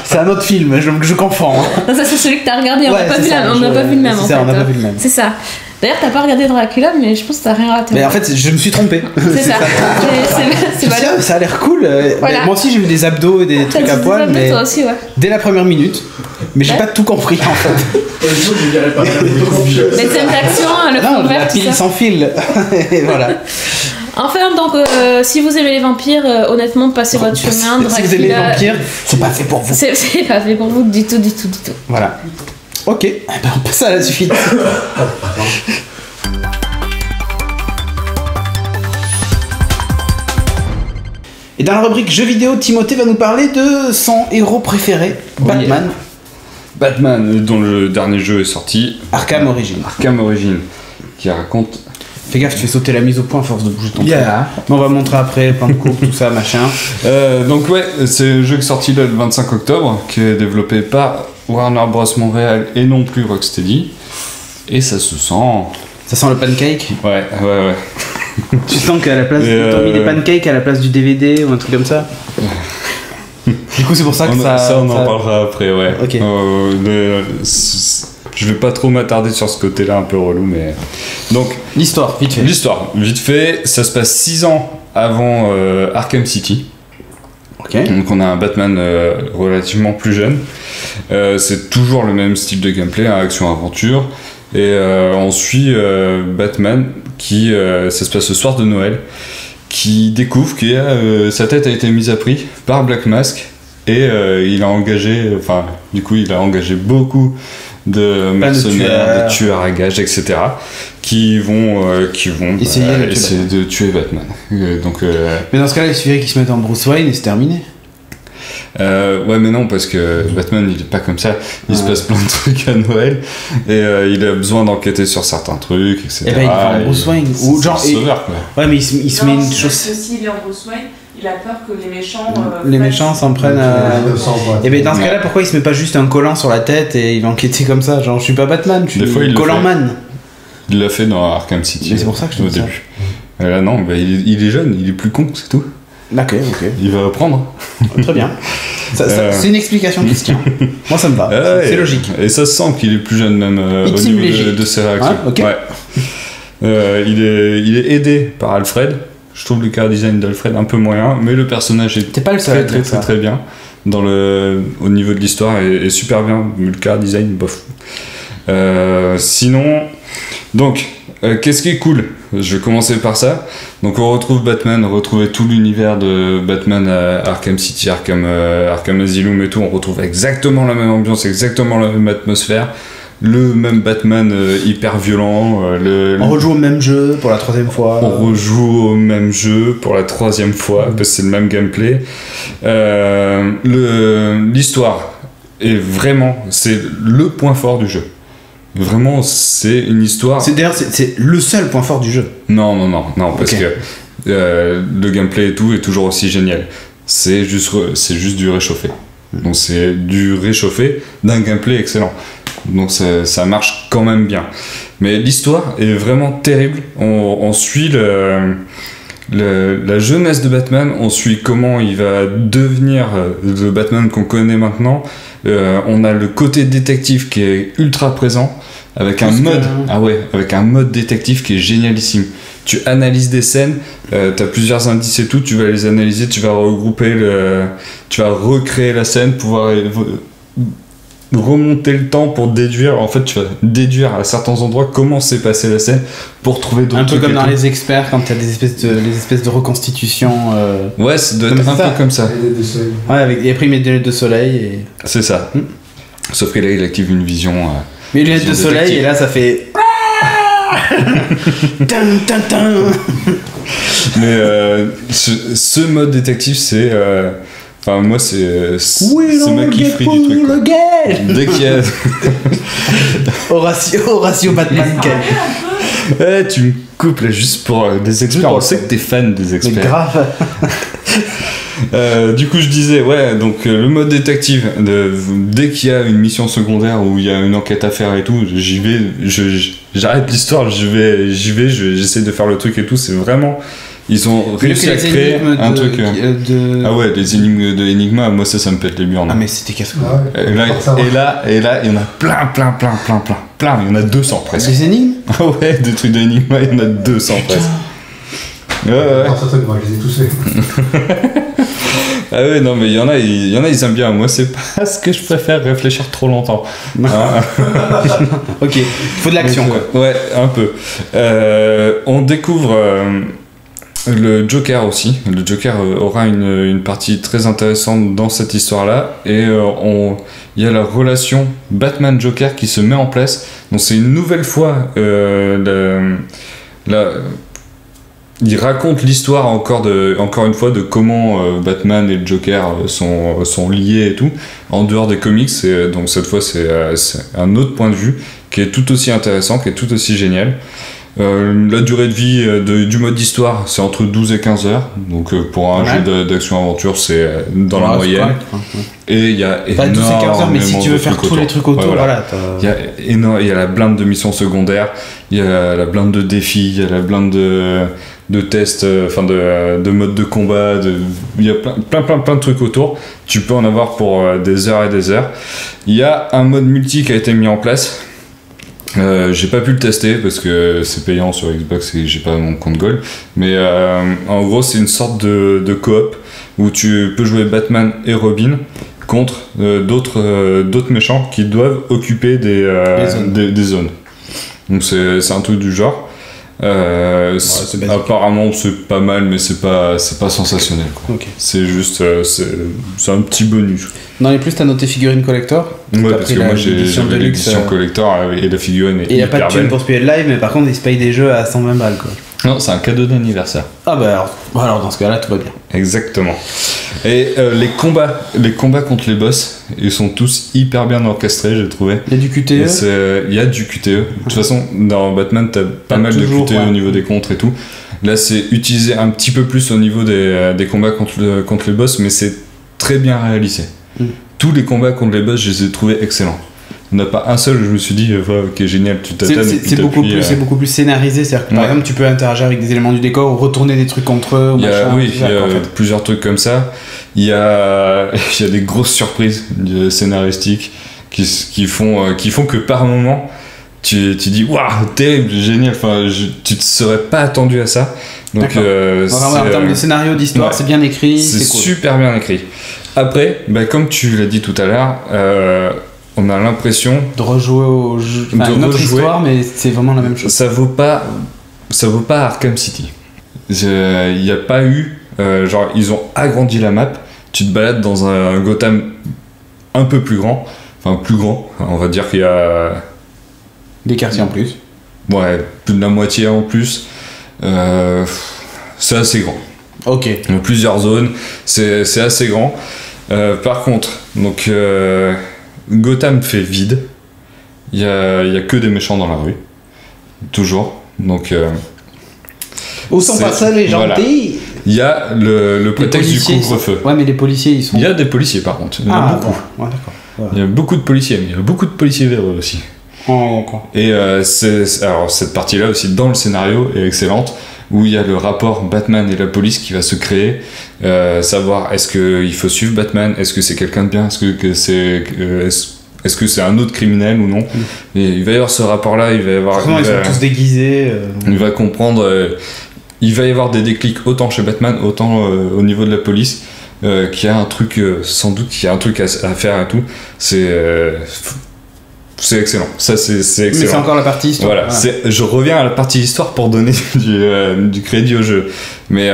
C'est un autre film, je confonds. Hein. Non, ça c'est celui que t'as regardé. On Ouais, n'a pas, c'est vu ça, on n'a pas vu le même. c'est en ça, fait. on n'a pas vu le même. C'est ça. D'ailleurs, t'as pas regardé Dracula, mais je pense que t'as rien raté. Mais en fait, je me suis trompé. c'est ça. C'est Je me suis dit, valable. ah, ça a l'air cool. Voilà. Mais moi aussi, j'ai vu des abdos et des T'as trucs à dit poil, ça, mais toi aussi, ouais. dès la première minute. Mais j'ai Ouais. pas tout compris en fait. Je dirais pas. Les scènes d'action, le Non, fond la vert, tout pile ça. sans fil. Et voilà. Enfin, donc, si vous aimez les vampires, honnêtement, passez votre chemin. Si vous aimez les Dracula, vampires, c'est pas fait pour vous. c'est pas fait pour vous du tout. Voilà. Ok, eh ben, on passe à la suite. Et dans la rubrique jeux vidéo, Timothée va nous parler de son héros préféré, Batman, Batman, dont le dernier jeu est sorti, Arkham Origins. Arkham Origins, qui raconte. Fais gaffe, tu fais sauter la mise au point à force de bouger ton Yeah. truc. Mais on va montrer après, plein de courbes, tout ça, machin. Donc ouais, c'est un jeu qui est sorti là, le 25 octobre, qui est développé par Warner Bros Montréal et non plus Rocksteady. Et ça se sent. Ça sent le pancake. Ouais. Tu sens qu'à la place, Et, t'as mis des pancakes à la place du DVD ou un truc comme ça. Du coup, c'est pour ça que On en parlera après, ouais. Ok. Je vais pas trop m'attarder sur ce côté-là un peu relou, mais. Donc, L'histoire, vite fait. l'histoire, vite fait, ça se passe 6 ans avant Arkham City. Ok. Donc on a un Batman relativement plus jeune. C'est toujours le même style de gameplay, hein, action-aventure. Et on suit Batman qui, ça se passe le soir de Noël, qui découvre que sa tête a été mise à prix par Black Mask. Et il a engagé beaucoup de mercenaires, de tueurs à gages, etc. qui vont essayer de tuer Batman. Mais dans ce cas-là, il suffirait qu'ils se mettent en Bruce Wayne et c'est terminé. Ouais, mais non, parce que Batman il est pas comme ça. Il se passe plein de trucs à Noël et il a besoin d'enquêter sur certains trucs, etc. Et ben, il va en Bruce Wayne. Ou genre. C'est sauveur, quoi. Ouais, mais il se met une chose. S'il est en Bruce Wayne, il a peur que les méchants. Les méchants s'en prennent à. Et ben dans ce Ouais. cas-là, pourquoi il se met pas juste un collant sur la tête et il va enquêter comme ça? Genre, je suis pas Batman, je suis Des fois, il le collant fait. man. Il l'a fait dans Arkham City. Mais c'est pour ça que je au dis ça. début. Et là, non, bah, il est jeune, il est plus con, c'est tout. D'accord, ok. Il va apprendre. Très bien. C'est une explication qui se tient. Moi, ça me va. Ouais, C'est logique. Et ça se sent qu'il est plus jeune, même Il au team niveau léger. de ses réactions. Ouais, ok. Ouais. Il est aidé par Alfred, Je trouve le car design d'Alfred un peu moyen, mais le personnage est T'es pas le seul très bien. Au niveau de l'histoire est super bien, mais le car design, bof. Sinon, donc, qu'est-ce qui est cool? Je vais commencer par ça. Donc on retrouve Batman, on retrouve tout l'univers de Batman à Arkham City, Arkham Asylum et tout. On retrouve exactement la même ambiance, exactement la même atmosphère. Le même Batman hyper violent. On rejoue au même jeu pour la 3e fois. On rejoue au même jeu pour la 3e fois, parce que c'est le même gameplay. L'histoire est vraiment, c'est le point fort du jeu. Vraiment, c'est une histoire. C'est le seul point fort du jeu. Non, parce que le gameplay et tout est toujours aussi génial. C'est juste du réchauffé. Donc c'est du réchauffé d'un gameplay excellent. Donc ça marche quand même bien. Mais l'histoire est vraiment terrible. On suit la jeunesse de Batman, on suit comment il va devenir le Batman qu'on connaît maintenant. On a le côté détective qui est ultra présent avec un mode détective qui est génialissime. Tu analyses des scènes, tu as plusieurs indices et tout, tu vas les analyser, tu vas regrouper tu vas recréer la scène, pouvoir remonter le temps pour déduire. En fait, tu vas déduire à certains endroits comment s'est passée la scène pour trouver d'autres trucs. Un peu comme dans Les Experts, quand tu as les espèces de reconstitution. Ouais, ça doit être un peu comme ça. Ouais, et après il met des lunettes de soleil. Et... C'est ça. Sauf que là, il active une vision. Mais lunettes de soleil, détective. Et là, ça fait. Mais ce mode détective, c'est. Enfin, moi, c'est ma kifferie du truc. Dès qu'il y a. Horatio Batman. Tu me coupes là juste pour des experts. On sait que t'es fan des experts. Mais grave. Du coup, je disais, donc le mode détective, dès qu'il y a une mission secondaire où il y a une enquête à faire et tout, j'y vais, j'arrête l'histoire, j'essaie de faire le truc et tout, c'est vraiment. Ils ont réussi à créer un truc. Ah ouais, les énigmes de Enigma, moi ça me pète les burnes. Ah, mais c'était casse-couille. Et là, il y en a plein. Il y en a 200 presque. Des énigmes? Ah ouais, des trucs d'Enigma, il y en a 200 presque. Ouais. Moi, je les ai tous faits. Ah ouais, non, mais il y en a, ils aiment bien. Moi, c'est pas ce que je préfère, réfléchir trop longtemps. Ok, il faut de l'action, quoi. Ouais, un peu. On découvre le Joker aussi. Le Joker aura une partie très intéressante dans cette histoire-là. Et il y a la relation Batman-Joker qui se met en place. Donc, c'est une nouvelle fois il raconte l'histoire encore une fois de comment Batman et le Joker sont liés et tout, en dehors des comics. Et donc cette fois, c'est un autre point de vue qui est tout aussi intéressant, qui est tout aussi génial. La durée de vie du mode d'histoire, c'est entre 12 et 15 heures. Donc pour un jeu d'action-aventure, c'est dans la moyenne. Correct, hein. Et il y a énormément 12 et 15 heures, mais si tu veux faire tous les trucs autour, voilà. Il y a la blinde de missions secondaires, il y a la blinde de défis, il y a la blinde de tests, de mode de combat, il y a plein de trucs autour. Tu peux en avoir pour des heures et des heures. Il y a un mode multi qui a été mis en place. J'ai pas pu le tester parce que c'est payant sur Xbox et j'ai pas mon compte Gold, mais en gros c'est une sorte de coop où tu peux jouer Batman et Robin contre d'autres méchants qui doivent occuper des zones. Donc c'est un truc du genre. Apparemment c'est pas mal, mais c'est pas sensationnel, quoi. Okay. C'est juste c'est un petit bonus. Dans les plus, t'as noté figurine collector. Ouais, parce que moi j'ai l'édition collector et la figurine est hyper belle. Et y a pas de thune pour se payer le live, mais par contre ils se payent des jeux à 120 balles, quoi. Non, c'est un cadeau d'anniversaire. Ah bah alors dans ce cas-là tout va bien. Exactement. Et les combats contre les boss, ils sont tous hyper bien orchestrés, j'ai trouvé. Il y a du QTE. Il y a du QTE. De toute façon, dans Batman, t'as pas mal de QTE au niveau des contres et tout. Là, c'est utilisé un petit peu plus au niveau des combats contre les boss, mais c'est très bien réalisé. Tous les combats contre les boss, je les ai trouvés excellents. Il n'y en a pas un seul où je me suis dit, ok, génial, tu t'attends. C'est beaucoup plus scénarisé, c'est-à-dire que par exemple, tu peux interagir avec des éléments du décor ou retourner des trucs contre eux. Il y a plusieurs trucs comme ça. Il y a des grosses surprises scénaristiques qui font que par moment, tu dis waouh, terrible, génial, enfin tu te serais pas attendu à ça. Donc en termes de scénario, d'histoire, c'est bien écrit, c'est cool. super bien écrit. Après, comme tu l'as dit tout à l'heure, on a l'impression de rejouer au jeu, une autre histoire, mais c'est vraiment la même chose. Ça vaut pas Arkham City. Il n'y a pas eu genre ils ont agrandi la map, tu te balades dans un Gotham un peu plus grand, on va dire qu'il y a des quartiers en plus, plus de la moitié en plus, c'est assez grand. Ok. Il y a plusieurs zones, c'est assez grand. Par contre, donc Gotham fait vide, il y a que des méchants dans la rue, toujours, donc où sont passés les gentils? Voilà. Il y a le prétexte du couvre-feu. Ouais, mais les policiers, ils sont... Il y a des policiers, par contre. Il y en a beaucoup. Ouais, d'accord. Voilà. Il y a beaucoup de policiers, mais il y a beaucoup de policiers véreux aussi. Oh, d'accord. Et alors, cette partie-là aussi, dans le scénario, est excellente, où il y a le rapport Batman et la police qui va se créer, savoir est-ce qu'il faut suivre Batman, est-ce que c'est quelqu'un de bien, est-ce que c'est un autre criminel ou non. Et il va y avoir ce rapport-là, il va y avoir... Ils sont tous déguisés. Il va comprendre... il va y avoir des déclics autant chez Batman, autant au niveau de la police, qu'il y a un truc, sans doute qu'il y a un truc à faire et tout. C'est excellent. Ça, c'est excellent. Mais c'est encore la partie histoire. Voilà. Je reviens à la partie histoire pour donner du crédit au jeu. Mais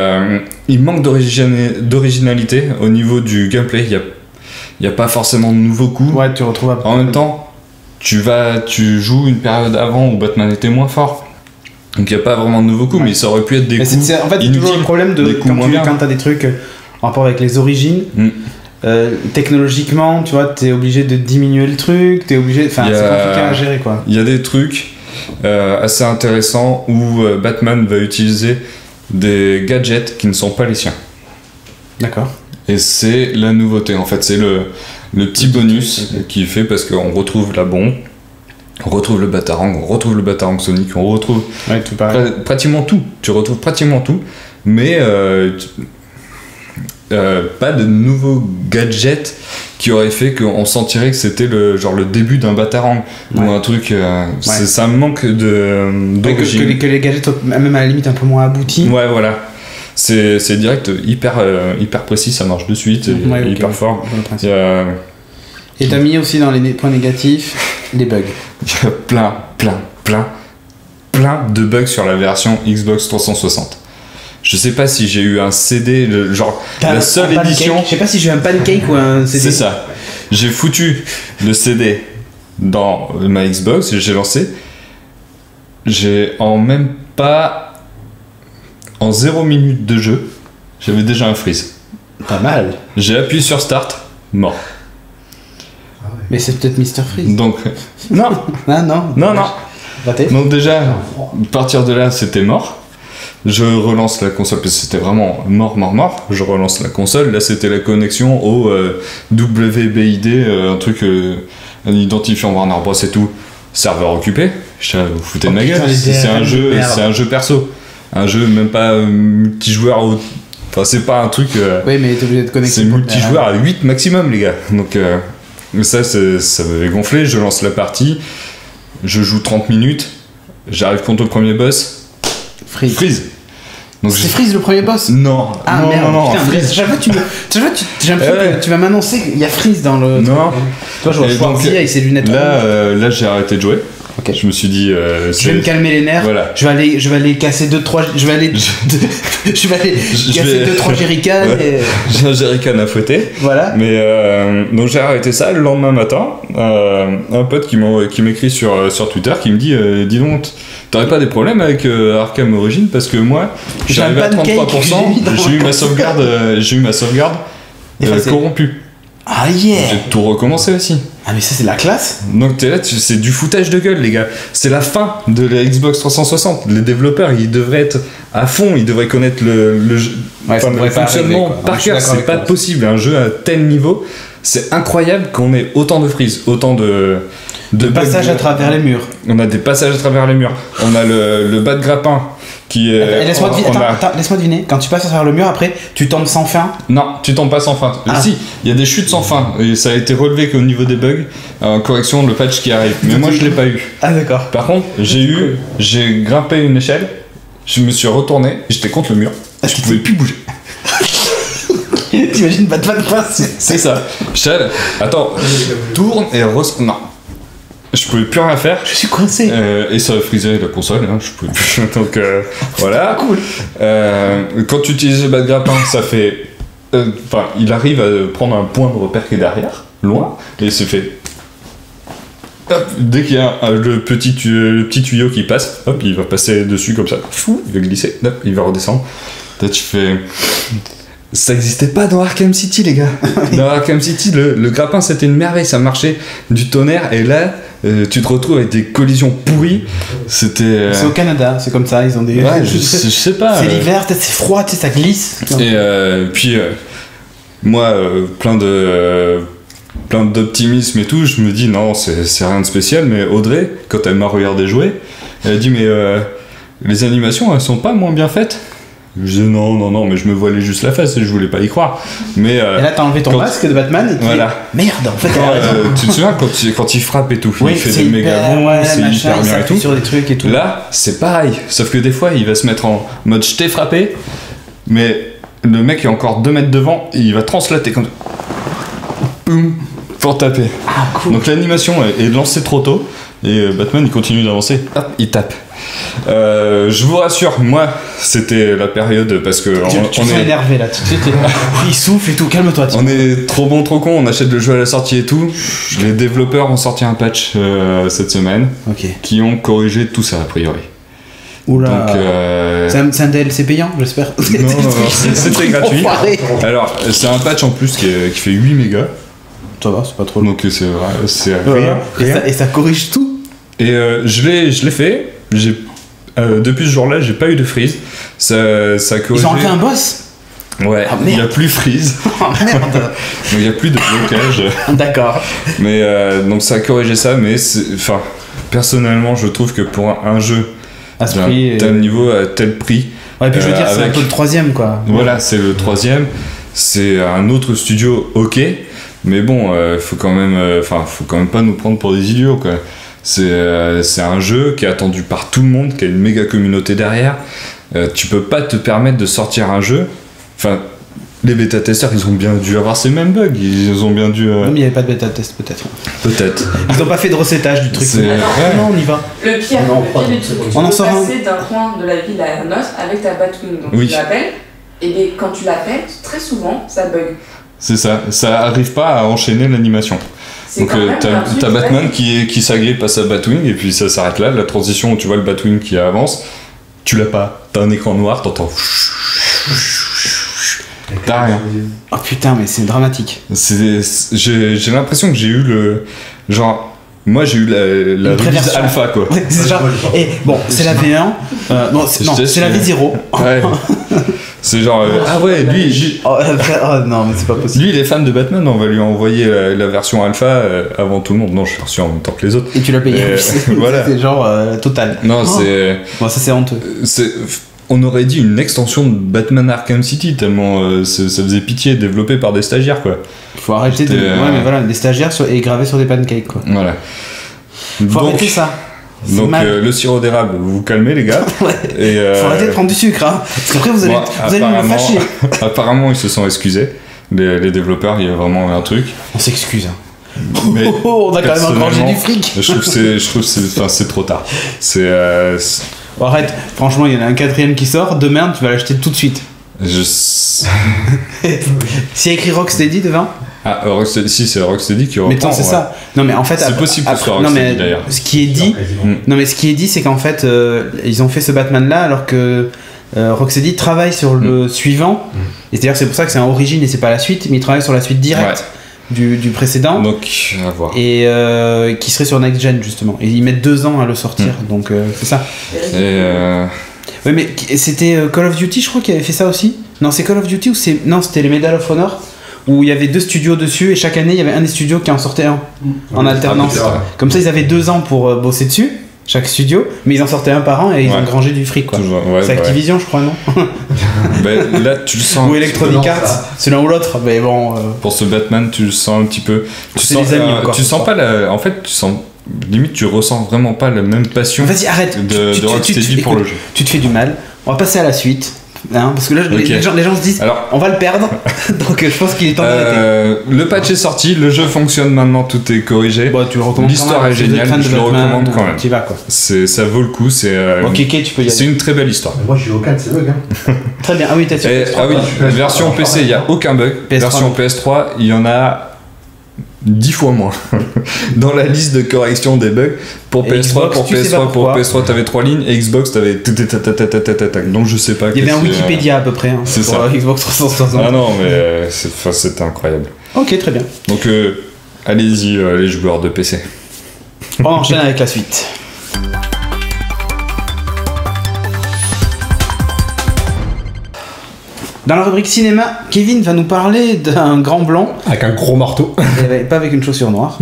il manque d'originalité au niveau du gameplay. Il n'y a pas forcément de nouveaux coups. Ouais, tu retrouves en même temps, tu joues une période avant où Batman était moins fort. Donc il n'y a pas vraiment de nouveaux coups, mais ça aurait pu être des coups inutiles. En fait, c'est toujours le problème quand tu as des trucs en rapport avec les origines. Technologiquement, tu vois, t'es obligé de diminuer le truc, c'est compliqué à gérer, quoi. Il y a des trucs assez intéressants où Batman va utiliser des gadgets qui ne sont pas les siens. D'accord. Et c'est la nouveauté, en fait, c'est le petit bonus qui fait parce qu'on retrouve la bombe. On retrouve le Batarang, on retrouve le Batarang Sonic, on retrouve pratiquement tout. Tu retrouves pratiquement tout, mais pas de nouveaux gadgets qui auraient fait qu'on sentirait que c'était le début d'un Batarang ou un truc. Ça manque d'origine. Que les gadgets soient même à la limite un peu moins aboutis. Ouais, voilà. C'est direct, hyper précis, ça marche de suite, et hyper fort. Et t'as mis aussi dans les points négatifs les bugs. Il y a plein de bugs sur la version Xbox 360. Je sais pas si j'ai eu un CD, la seule édition. Je sais pas si j'ai eu un pancake ou un CD. C'est ça. J'ai foutu le CD dans ma Xbox et j'ai lancé. J'ai en 0 minute de jeu, j'avais déjà un freeze. Pas mal. J'ai appuyé sur Start, mort. Mais c'est peut-être Mr. Freeze. Donc, non. Non. Raté. Donc déjà, à partir de là, c'était mort. Je relance la console parce que c'était vraiment mort. Je relance la console. Là, c'était la connexion au WBID, un truc, un identifiant Warner Bros et tout. Serveur occupé. Vous foutez de ma gueule. C'est un jeu perso. Un jeu même pas multijoueur. Enfin, c'est pas un truc. Oui, mais t'es obligé de connecter. C'est multijoueur à 8 maximum, les gars. Donc, ça m'avait gonflé. Je lance la partie. Je joue 30 minutes. J'arrive contre le premier boss. Freeze. C'est Freeze le premier boss? Non. Ah non, merde, non, putain, Freeze. Chaque fois j'ai l'impression que tu vas m'annoncer qu'il y a Freeze dans le... Non. Toi, je vois Zia avec ses lunettes. Là, j'ai arrêté de jouer. Okay. Je me suis dit... je vais me calmer les nerfs. Voilà. Je vais aller casser 2-3... Je vais aller casser 2-3 jerrycans. Ouais. J'ai un jerrycan à fouetter. Voilà. Mais donc j'ai arrêté ça. Le lendemain matin, un pote qui m'écrit sur Twitter qui me dit dis donc, t'aurais pas des problèmes avec Arkham Origins parce que moi, je suis arrivé à 33%. J'ai eu ma sauvegarde corrompue. Ah yeah. J'ai tout recommencé aussi. Ah mais ça c'est la classe. Donc t'es là, c'est du foutage de gueule les gars. C'est la fin de la Xbox 360. Les développeurs ils devraient être à fond, ils devraient connaître le fonctionnement par cœur. C'est pas possible, un jeu à tel niveau. C'est incroyable qu'on ait autant de freeze, autant de de Passage bugs. à travers les murs. On a des passages à travers les murs. On a le bas de grappin qui est. Laisse-moi deviner, on a- attends, laisse-moi deviner. Quand tu passes à travers le mur, après, tu tombes sans fin. Non, tu tombes pas sans fin. Ah. Si, il y a des chutes sans fin. Et ça a été relevé qu'au niveau des bugs, en correction, le patch qui arrive. Mais moi, je l'ai pas eu. Ah, d'accord. Par contre, j'ai grimpé une échelle, je me suis retourné, j'étais contre le mur, je pouvais plus bouger. T'imagines Batman passer. C'est ça. Attends, tourne et non. Je pouvais plus rien faire. Je suis coincé. Et ça frisait la console, hein, je pouvais plus. Donc voilà. Cool. Quand tu utilises le bas de grappin, ça fait. Enfin, il arrive à prendre un point de repère qui est derrière, loin, et c'est fait. Hop, dès qu'il y a le petit tuyau qui passe, hop, il va passer dessus comme ça. Fou, il va glisser, hop, il va redescendre. Là, tu fais. Ça n'existait pas dans Arkham City, les gars. Dans Arkham City, le grappin c'était une merveille, ça marchait du tonnerre, et là, tu te retrouves avec des collisions pourries. C'était. C'est au Canada, c'est comme ça, ils ont des. Ouais, je sais pas. C'est l'hiver, peut-être c'est froid, tu sais, ça glisse. Et puis, moi, plein d'optimisme et tout, je me dis non, c'est rien de spécial, mais Audrey, quand elle m'a regardé jouer, elle a dit mais les animations, elles sont pas moins bien faites. Je dis non, mais je me voilais juste la face et je voulais pas y croire. Mais, Et là, t'as enlevé ton quand- masque de Batman et tu Voilà. dis, merde, en fait, elle a raison. tu te souviens quand il frappe et tout, Oui, il fait c'est des méga hyper, bons, ouais, c'est machin, hyper il bien et s'appuie tout. sur des trucs et tout. Là, c'est pareil, sauf que des fois, il va se mettre en mode je t'ai frappé, mais le mec est encore 2 mètres devant et il va translater comme boum pour taper. Ah, cool. Donc l'animation est lancée trop tôt et Batman il continue d'avancer, hop, il tape. Je vous rassure, moi c'était la période parce que Tu te sens énervé là, tu sais, il souffle et tout, calme-toi. on est trop bon, trop con, on achète le jeu à la sortie et tout. Les développeurs ont sorti un patch cette semaine Ok. qui ont corrigé tout ça a priori. Oula. Donc C'est un DLC payant, j'espère. non, c'était gratuit. Enfoiré. Alors, c'est un patch en plus qui fait 8 mégas, Ça va, c'est pas trop long. donc c'est rien. Et ça corrige tout. Et je l'ai fait. Depuis ce jour-là, j'ai pas eu de freeze. Ça a corrigé. Ils ont enlevé un boss. Ouais, Ah, il y a merde. plus freeze, Oh merde. donc il y a plus de blocage. D'accord. Mais donc ça a corrigé ça, mais enfin, personnellement, je trouve que pour un jeu À ce d'un prix. tel niveau, à tel prix, Ouais, puis je veux dire, c'est un avec- peu le troisième quoi. voilà, c'est le 3e. C'est un autre studio, ok, mais bon, faut quand même pas nous prendre pour des idiots, quoi. C'est un jeu qui est attendu par tout le monde, qui a une méga communauté derrière. Tu peux pas te permettre de sortir un jeu. Enfin, les bêta-testeurs, ils ont bien dû avoir ces mêmes bugs. Ils ont bien dû. Non, mais il n'y avait pas de bêta test peut-être. Peut-être. Ils ont pas fait de recettage du truc. C'est- Non, ouais. non, on y va. Le pire du truc, tu On en peux sort un. passer d'un coin de la ville à un autre avec ta Batwing. Donc Oui. tu l'appelles, et bien quand tu l'appelles, très souvent, ça bug. C'est ça. Ça arrive pas à enchaîner l'animation. C'est Donc quand même un truc t'as Batman basique. qui s'agrippe à sa Batwing et puis ça s'arrête là. La transition où tu vois le Batwing qui avance, tu l'as pas. T'as un écran noir, t'entends. T'as rien. Oh putain, mais c'est dramatique. J'ai l'impression que j'ai eu le. Genre. Moi j'ai eu la release préversion. alpha quoi. Ouais, c'est genre. Et bon, c'est la V1. Non, c'est la V0. Ouais. C'est genre. Ah ouais, lui Oh, non, mais c'est pas possible. il est fan de Batman, on va lui envoyer la version alpha avant tout le monde. Non, je l'ai reçu en même temps que les autres. Et tu l'as payé. Voilà. C'est genre total. Non, Oh. c'est. Bon, ça c'est honteux. On aurait dit une extension de Batman Arkham City, tellement ça faisait pitié, développé par des stagiaires, quoi. Faut arrêter de. C'était, Ouais, mais voilà, des stagiaires et gravés sur des pancakes quoi. Voilà. Faut arrêter ça. C'est Donc mal. le sirop d'érable, vous vous calmez les gars. Ouais. Et, Faut arrêter de prendre du sucre, hein. Parce qu'après vous allez, bon, vous allez me fâcher. apparemment, ils se sont excusés. Les développeurs, il y a vraiment un truc. On s'excuse. Hein. Mais Oh, on a quand même engrangé personnellement, du fric. je trouve que c'est trop tard. C'est Bon, arrête, franchement, il y en a un quatrième qui sort. Demain, tu vas l'acheter tout de suite. je- S'il y a écrit Rocksteady devant, Ah, Rocksteady, si c'est Rocksteady qui reprend. mais attends, c'est ouais. ça. Non, mais en fait, C'est possible que ce soit non, mais Rocksteady, d'ailleurs. ce qui est dit, non, mais ce qui est dit, c'est qu'en fait, ils ont fait ce Batman-là alors que Rocksteady travaille sur le suivant. Et c'est-à-dire, c'est pour ça que c'est un origine et c'est pas la suite, mais ils travaillent sur la suite directe du précédent. Donc, à voir. Et qui serait sur Next Gen justement. Et ils mettent 2 ans à le sortir, donc c'est ça. Et Ouais, mais c'était Call of Duty, je crois, qui avait fait ça aussi. Non, c'est Call of Duty ou c'est. Non, c'était les Medal of Honor, où il y avait 2 studios dessus et chaque année il y avait un des studios qui en sortait un en alternance. Comme ça ils avaient 2 ans pour bosser dessus, chaque studio, mais ils en sortaient un par an et ils ont grangé du fric quoi. C'est Activision je crois non? Là tu le sens. Ou Electronic Arts, c'est l'un ou l'autre, mais bon. Pour ce Batman tu le sens un petit peu. Tu c'est sens, les amis encore. Tu sens pas la. En fait tu sens. Limite tu ressens vraiment pas la même passion. Vas-y arrête. De Rocksteady pour le jeu. Tu te fais du mal. On va passer à la suite. Hein, parce que là, les gens se disent, alors, on va le perdre, donc je pense qu'il est temps d'arrêter. Le patch est sorti, le jeu fonctionne maintenant, tout est corrigé. Bon, tu le recommandes. L'histoire est géniale, je le recommande quand même. Tu vas quoi. Ça vaut le coup, c'est. Keke, tu peux y aller. C'est une très belle histoire. Moi, je joue au 4, c'est bug. Hein. Très bien. Ah oui, t'as sûr. Ah oui, version PC, il n'y a aucun bug. PS3, version PS3, il y en a 10 fois moins dans la liste de correction des bugs. Pour PS3, pour PS3 t'avais 3 lignes et Xbox t'avais donc je sais pas. Il y avait un Wikipédia à peu près c'est pour ça. Xbox 360. Ah non mais c'était incroyable. Ok, très bien. Donc allez-y les joueurs de PC. On enchaîne avec la suite. Dans la rubrique cinéma, Kevin va nous parler d'un grand blanc. Avec un gros marteau. Pas avec une chaussure noire.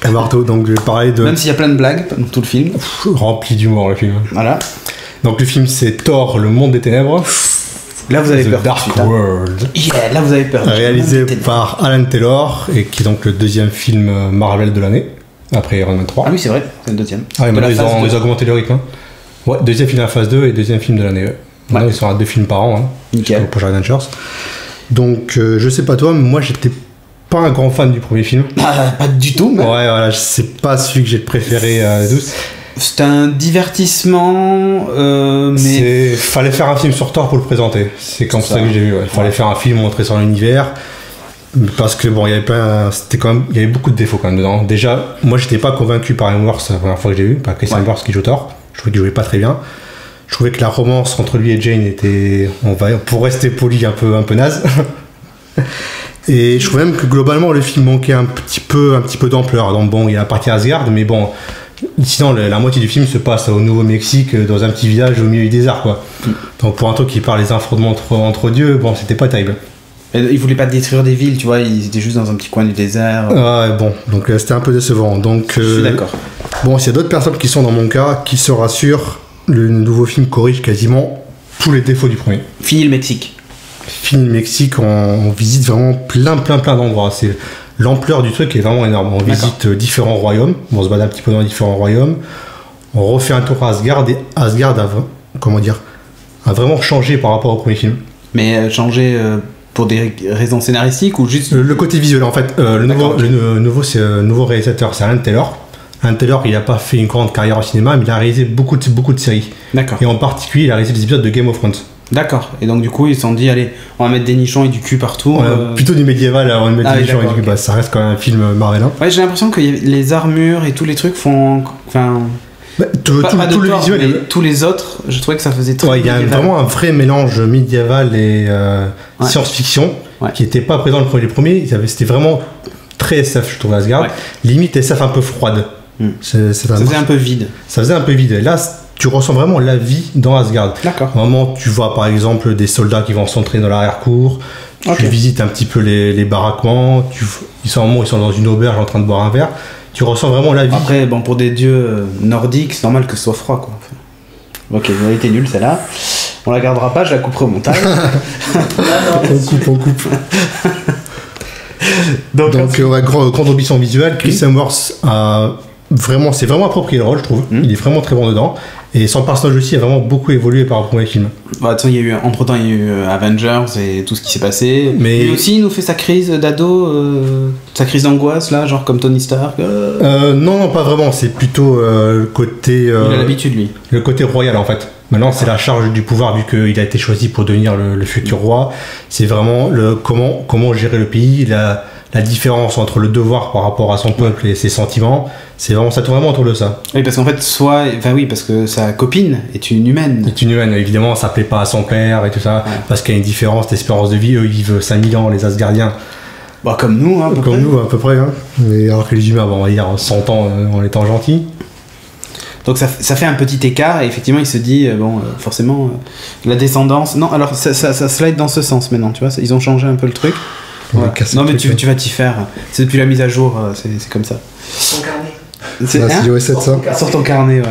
Un marteau, donc je vais parler de... Même s'il y a plein de blagues dans tout le film. Rempli d'humour le film. Voilà. Donc le film c'est Thor, le monde des ténèbres. Là vous avez The peur. Dark World. Yeah, là vous avez peur. Réalisé par Alan Taylor et qui est donc le 2e film Marvel de l'année. Après Iron Man 3. Ah oui c'est vrai, c'est le 2e. Ah oui, maintenant ils ont augmenté le rythme. Hein. Ouais, 2e film de la phase 2 et 2e film de l'année. Maintenant ils sont à 2 films par an. Hein, nickel. Pour Avengers. Donc je sais pas toi, mais moi j'étais pas un grand fan du premier film. Ah, pas du tout. Mais... Ouais, voilà, c'est pas celui que j'ai préféré de tous. C'est un divertissement, mais... Fallait faire un film sur Thor pour le présenter. C'est comme ça que j'ai vu. Ouais. Fallait faire un film, montrer son univers. Parce que bon, il y avait beaucoup de défauts quand même dedans. Déjà, moi j'étais pas convaincu par Hemsworth la première fois que j'ai vu, par Chris Hemsworth qui joue Thor. Je trouvais qu'il jouait pas très bien. Je trouvais que la romance entre lui et Jane était, pour rester poli, un peu naze. Et je trouvais même que globalement le film manquait un petit peu d'ampleur. Donc bon, il y a la partie Asgard, mais bon, sinon la moitié du film se passe au Nouveau-Mexique, dans un petit village au milieu du désert, quoi. Donc pour un truc qui parle des affrontements entre dieux, bon, c'était pas terrible. Ils voulaient pas détruire des villes, tu vois, ils étaient juste dans un petit coin du désert. Ouais, bon, donc c'était un peu décevant. Donc, je suis d'accord. Bon, s'il y a d'autres personnes qui sont dans mon cas, qui se rassurent, le nouveau film corrige quasiment tous les défauts du premier. Fini le Mexique. Fini le Mexique, on visite vraiment plein d'endroits. C'est l'ampleur du truc est vraiment énorme. On visite différents royaumes, on se balade un petit peu dans les différents royaumes. On refait un tour à Asgard et Asgard a vraiment changé par rapport au premier film. Mais changé pour des raisons scénaristiques ou juste le côté visuel en fait. Le nouveau réalisateur, c'est Alan Taylor. Alan Taylor, il n'a pas fait une grande carrière au cinéma, mais il a réalisé beaucoup de séries. D'accord. Et en particulier, il a réalisé des épisodes de Game of Thrones. D'accord. Et donc du coup, ils se sont dit, allez, on va mettre des nichons et du cul partout. Plutôt du médiéval, on va mettre des nichons et du cul. Bah, ça reste quand même un film Marvel. Ouais, j'ai l'impression que les armures et tous les trucs font... Enfin... tout le visuel... Mais tous les autres, je trouvais que ça faisait très il y a vraiment un vrai mélange médiéval et science-fiction qui n'était pas présent dans les premiers. C'était vraiment très SF, je trouve, Asgard. Limite SF un peu froide. Ça faisait un peu vide. Ça faisait un peu vide. Et là, tu ressens vraiment la vie dans Asgard. D'accord. À un moment, tu vois par exemple des soldats qui vont s'entraîner dans l'arrière-cour. Tu visites un petit peu les baraquements. Ils sont dans une auberge en train de boire un verre. Tu ressens vraiment la vie. Après, bon, pour des dieux nordiques, c'est normal que ce soit froid, quoi. Ok, elle était nulle celle-là. On la gardera pas, je la couperai au montage. on coupe. Donc grande ambition visuelle. Chris Hemsworth c'est vraiment approprié le rôle, je trouve. Il est vraiment très bon dedans. Et son personnage aussi a vraiment beaucoup évolué par rapport au premier film. Bah, il y a eu Avengers et tout ce qui s'est passé. Mais lui aussi, il nous fait sa crise d'ado, sa crise d'angoisse, là, genre comme Tony Stark. Non, pas vraiment. C'est plutôt le côté. Il a l'habitude, lui. Le côté royal, en fait. Maintenant, c'est la charge du pouvoir, vu qu'il a été choisi pour devenir le futur roi. C'est vraiment comment gérer le pays, la différence entre le devoir par rapport à son peuple et ses sentiments. Ça tourne vraiment autour de ça. Oui, parce qu'en fait, parce que sa copine est une humaine. Évidemment, ça plaît pas à son père et tout ça, parce qu'il y a une différence d'espérance de vie. Eux, ils vivent 5000 ans, les Asgardiens. Bah, comme nous, hein, à peu près. Hein. Mais alors que les humains, on va dire 100 ans en étant gentils. Donc ça fait un petit écart et effectivement il se dit forcément la descendance. Non, alors ça slide dans ce sens maintenant, tu vois, ils ont changé un peu le truc. Ouais. Non, mais tu vas t'y faire. C'est depuis la mise à jour, c'est comme ça. Ton carnet. C'est iOS 7 ça. Sur ton carnet, ouais.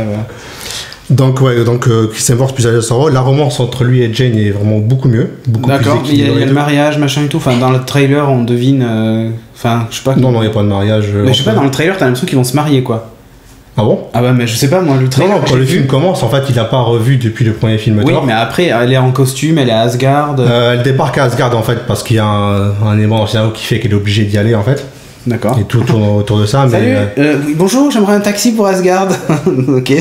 Donc Chris Hemsworth plus Alice Harrow, la romance entre lui et Jane est vraiment beaucoup mieux, beaucoup D'accord, plus mais il y équilibrée. a le mariage, machin et tout. Enfin, dans le trailer, on devine. Enfin, je sais pas. Non, il n'y a pas de mariage. Mais je sais pas, dans le trailer, t'as l'impression qu'ils vont se marier, quoi. Ah bon? Ah bah, mais je sais pas, moi, le trailer. Non, quand le film commence, en fait, il n'a pas revu depuis le premier film Oui, Thor. mais après, elle est en costume, elle est à Asgard. Elle débarque à Asgard, en fait, parce qu'il y a un élément dans le scénario qui fait qu'elle est obligée d'y aller, en fait. D'accord. Et tout tourne autour de ça. Salut, bonjour, j'aimerais un taxi pour Asgard. Ok.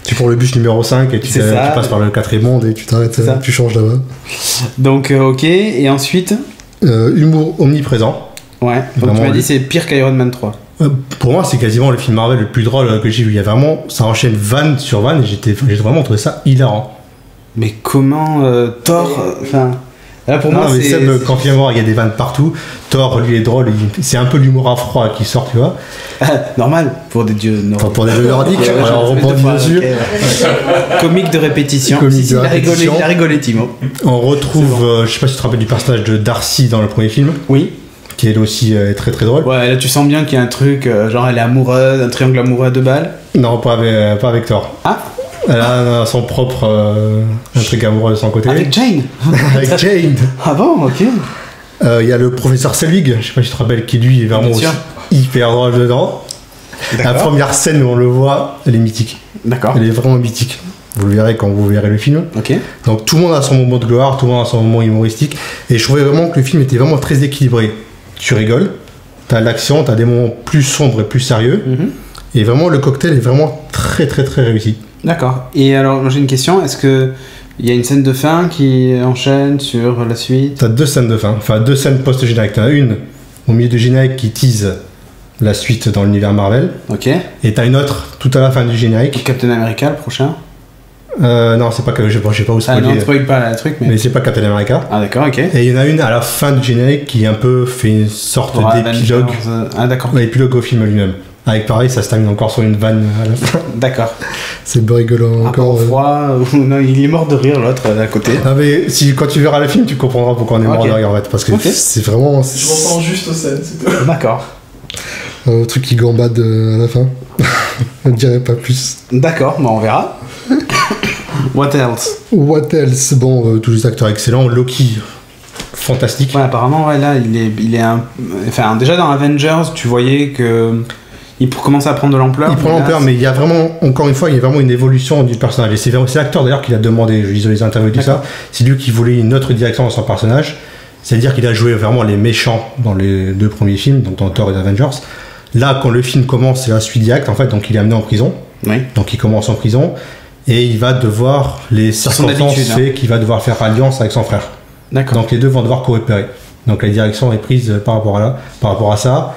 Tu prends le bus numéro 5 et tu passes par le 4e monde et tu t'arrêtes, tu changes là-bas. Donc, ok, et ensuite Humour omniprésent. Ouais, donc tu m'as dit c'est pire qu'Iron Man 3. Pour moi, c'est quasiment le film Marvel le plus drôle que j'ai vu. Il y a vraiment, ça enchaîne vanne sur vanne et j'ai vraiment trouvé ça hilarant. Mais comment Thor, enfin. Là pour moi, mais c'est. Seb, quand il y a des vannes partout. Thor, lui, est drôle. C'est un peu l'humour à froid qui sort, tu vois. Normal, pour des dieux nordiques. Enfin, pour des dieux nordiques, alors on rebondit dessus. Comique de répétition. Comique de répétition. Il a rigolé, Timo. On retrouve, je sais pas si tu te rappelles du personnage de Darcy dans le premier film. Oui. Qui elle aussi est très très drôle. Ouais, là tu sens bien qu'il y a un truc, genre elle est amoureuse, un triangle amoureux à 2 balles. Non, pas avec Thor. Ah. Elle a son propre intrigue amoureux de son côté. Avec Jane. Avec Jane. Ah bon, ok. Il y a le professeur Selvig, je sais pas si tu te rappelles, qui lui est vraiment aussi hyper drôle dedans. La première scène où on le voit, elle est mythique. D'accord. Elle est vraiment mythique. Vous le verrez quand vous verrez le film. Ok. Donc tout le monde a son moment de gloire, tout le monde a son moment humoristique. Et je trouvais vraiment que le film était vraiment très équilibré. Tu rigoles, t'as l'action, t'as des moments plus sombres et plus sérieux. Et vraiment, le cocktail est vraiment très très très réussi. D'accord. Et alors, j'ai une question. Est-ce que il y a une scène de fin qui enchaîne sur la suite? T'as 2 scènes de fin, enfin 2 scènes post-générique. T'en as une au milieu du générique qui tease la suite dans l'univers Marvel. Ok. Et t'as une autre tout à la fin du générique. Captain America, le prochain? Non, c'est pas que je sais pas où spoiler. Ah non, ne spoil pas le truc, mais c'est pas Captain America. Ah d'accord, ok. Et il y en a une à la fin du générique qui un peu fait une sorte d'épilogue. Ah d'accord. L'épilogue au film lui-même. Avec pareil, ça se termine encore sur une vanne à la fin. D'accord. C'est peu rigolo encore. Froid, non, il est mort de rire l'autre à côté. Ah mais quand tu verras le film, tu comprendras pourquoi on est mort de rire en fait, parce que c'est vraiment. Je ressens juste aux scènes, c'est tout. D'accord. Un truc qui gambade à la fin. Je ne dirai pas plus. D'accord, bah on verra. What else? What else? Bon, tous les acteurs excellents. Loki, fantastique. Ouais, apparemment, ouais, là, il est enfin, déjà dans Avengers, tu voyais que il commence à prendre de l'ampleur. Il prend l'ampleur, mais il y a vraiment, encore une fois, il y a vraiment une évolution du personnage. Et c'est l'acteur d'ailleurs qui l'a demandé, je lisais les interviews et tout ça. C'est lui qui voulait une autre direction dans son personnage. C'est-à-dire qu'il a joué vraiment les méchants dans les 2 premiers films, donc dans Thor et Avengers. Là, quand le film commence, c'est la suite directe, en fait, donc il est amené en prison. Oui. Donc il commence en prison. Et il va devoir, les circonstances fait qu'il va devoir faire alliance avec son frère. D'accord. Donc les deux vont devoir coopérer. Donc la direction est prise par rapport à ça.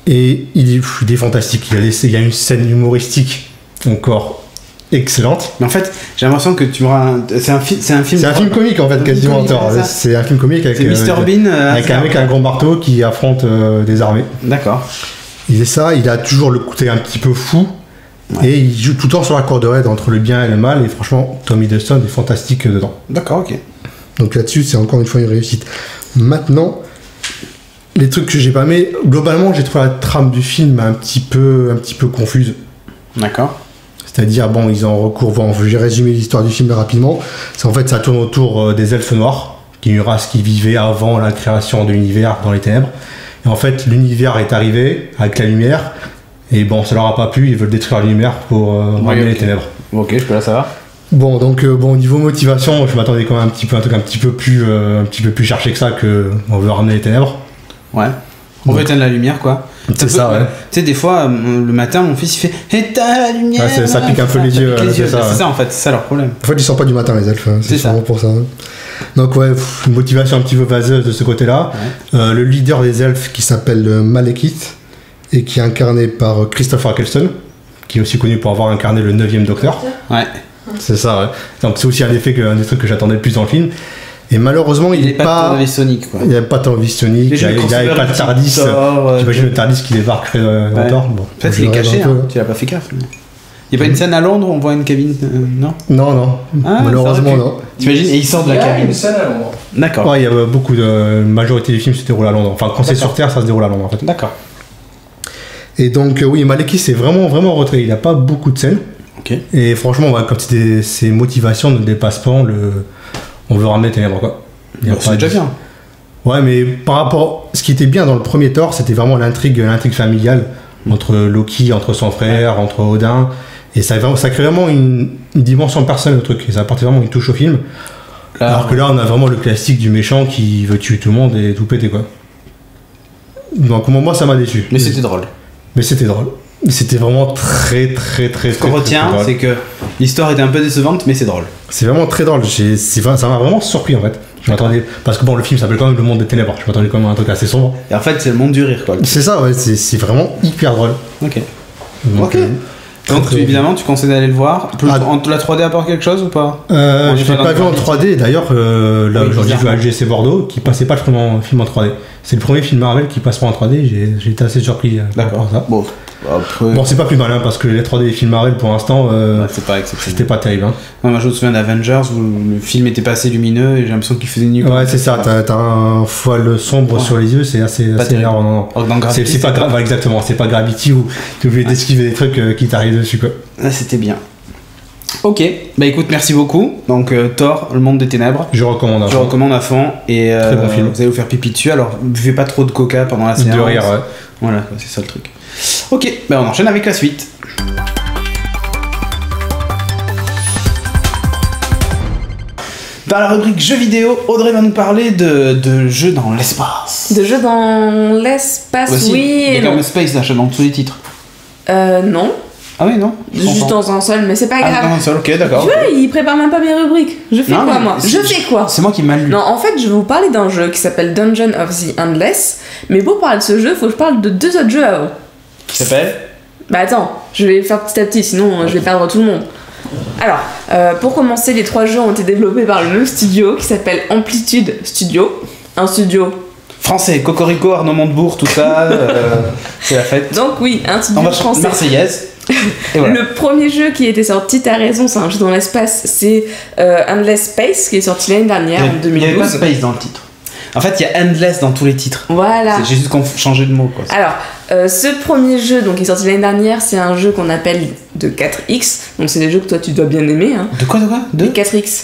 Et il est fantastique. Il y a une scène humoristique encore excellente. Mais en fait, j'ai l'impression que tu m'auras. C'est un film comique en fait, quasiment. C'est un film comique avec Mr. Bean avec un mec à un grand marteau qui affronte des armées. D'accord. Il est ça. Il a toujours le côté un petit peu fou. Ouais. Et il joue tout le temps sur la corde raide entre le bien et le mal. Et franchement, Tom Hiddleston est fantastique dedans. D'accord, ok. Donc là-dessus, c'est encore une fois une réussite. Maintenant, les trucs que j'ai pas aimé, globalement, j'ai trouvé la trame du film un petit peu confuse. D'accord. C'est-à-dire, bon, ils ont recours. Bon, je vais résumer l'histoire du film rapidement. En fait, ça tourne autour des elfes noirs, qui est une race qui vivait avant la création de l'univers dans les ténèbres. Et en fait, l'univers est arrivé avec la lumière. Et bon, ça leur a pas plu, ils veulent détruire la lumière pour ramener les ténèbres. Ok, je peux la savoir. Bon, donc au niveau motivation, je m'attendais quand même un truc un petit peu plus cherché que ça, que on veut ramener les ténèbres. Ouais. On veut éteindre la lumière, quoi. C'est ça, ouais. Tu sais, des fois, le matin, mon fils, il fait éteins la lumière. Ouais, ça pique un peu les yeux. C'est ça, en fait, c'est ça leur problème. En fait, ils sont pas du matin, les elfes. C'est vraiment pour ça. Donc, ouais, une motivation un petit peu vaseuse de ce côté-là. Ouais. Le leader des elfes qui s'appelle Malekith et qui est incarné par Christopher Eccleston, qui est aussi connu pour avoir incarné le 9e Docteur. Ouais. C'est ça, ouais. Donc, c'est aussi un des trucs que j'attendais le plus dans le film. Et malheureusement, il n'est pas. Il Sonic, quoi. Il n'y a pas tant de Sonic, il n'y avait pas de Tardis. J'imagine le Tardis qui débarquerait dans Thor. Bon, en fait, il est caché, hein. Tu l'as pas fait gaffe. Il n'y a pas une scène à Londres où on voit une cabine, non? Non. Malheureusement, non. T'imagines, et il sort de la cabine. Il y a une scène à Londres. D'accord. Ouais, il y a beaucoup de... majorité du film se déroule à Londres. Enfin, quand c'est sur Terre, ça se déroule à Londres, en fait. D'accord. Et donc, oui, Malekith, c'est vraiment en retrait. Il n'a pas beaucoup de scènes. Ok. Et franchement, ouais, comme ses motivations ne dépassent pas on veut ramener Ténèbres, quoi. C'est déjà bien. Ouais, mais par rapport... Ce qui était bien dans le premier Thor, c'était vraiment l'intrigue familiale entre Loki, entre son frère, entre Odin. Et ça crée vraiment une dimension personnelle au truc. Et ça apporte vraiment une touche au film. Alors que là, on a vraiment le classique du méchant qui veut tuer tout le monde et tout péter, quoi. Donc, moi, ça m'a déçu. Mais c'était drôle. C'était vraiment très. Ce qu'on retient, c'est que l'histoire était un peu décevante, mais c'est drôle. C'est vraiment très drôle. Ça m'a vraiment surpris, en fait. Je m'attendais. Parce que bon, le film s'appelle quand même Le Monde des Ténèbres. Je m'attendais quand même à un truc assez sombre. Et en fait, c'est le monde du rire, quoi. C'est ça, ouais. C'est vraiment hyper drôle. Ok. Donc, évidemment, tu conseilles d'aller le voir. La 3D apporte quelque chose ou pas? Je l'ai pas vu en 3D. D'ailleurs, là, aujourd'hui, j'ai vu à LGC Bordeaux qui passait pas le film en 3D. C'est le premier film Marvel qui passe pas en 3D. J'ai été assez surpris. D'accord. Ça. Bon. Après... Bon, c'est pas plus mal, hein, parce que les 3D films Marvel pour l'instant, c'était pas terrible. Hein. Non, moi je me souviens d'Avengers où le film était pas assez lumineux et j'ai l'impression qu'il faisait nuit. Ouais, c'est ça, t'as un voile sombre sur les yeux, c'est assez énervant. Non. C'est pas grave, exactement, c'est pas Gravity où tu oublies d'esquiver des trucs qui t'arrivent dessus, quoi. Là, c'était bien. Ok, bah écoute, merci beaucoup. Donc, Thor, Le Monde des Ténèbres. Je recommande à fond. Et très bon film. Vous allez vous faire pipi dessus. Alors, buvez pas trop de coca pendant la séance. De rire, ouais. Voilà, c'est ça le truc. Ok, bah on enchaîne avec la suite. Dans la rubrique jeux vidéo, Audrey va nous parler de jeux dans l'espace. De jeux dans l'espace, Aussi, oui. Il y a quand même Space là, dans tous les titres. Non. Ah oui, non. Juste dans un seul, mais c'est pas grave. Dans un seul, ok, d'accord. Tu vois, il prépare même pas mes rubriques. Je fais quoi, moi? Je fais quoi? C'est moi qui m'a lu. Non, en fait, je vais vous parler d'un jeu qui s'appelle Dungeon of the Endless. Mais pour parler de ce jeu, faut que je parle de 2 autres jeux avant. Qui s'appelle? Bah attends, je vais faire petit à petit, sinon je vais perdre tout le monde. Alors, pour commencer, les 3 jeux ont été développés par le même studio qui s'appelle Amplitude Studio. Un studio français, Cocorico, Arnaud Montebourg, tout ça, c'est la fête. Donc oui, un studio français. Marseillaise. Et voilà. Le premier jeu qui était sorti, t'as raison, c'est un jeu dans l'espace, c'est Endless Space qui est sorti l'année dernière, en 2012. Il n'y avait pas Space dans le titre. En fait, il y a Endless dans tous les titres. Voilà. J'ai juste changé de mot, quoi. Alors, ce premier jeu, donc, qui est sorti l'année dernière, c'est un jeu qu'on appelle de 4X. Donc, c'est des jeux que toi, tu dois bien aimer. Hein. De quoi De 4X.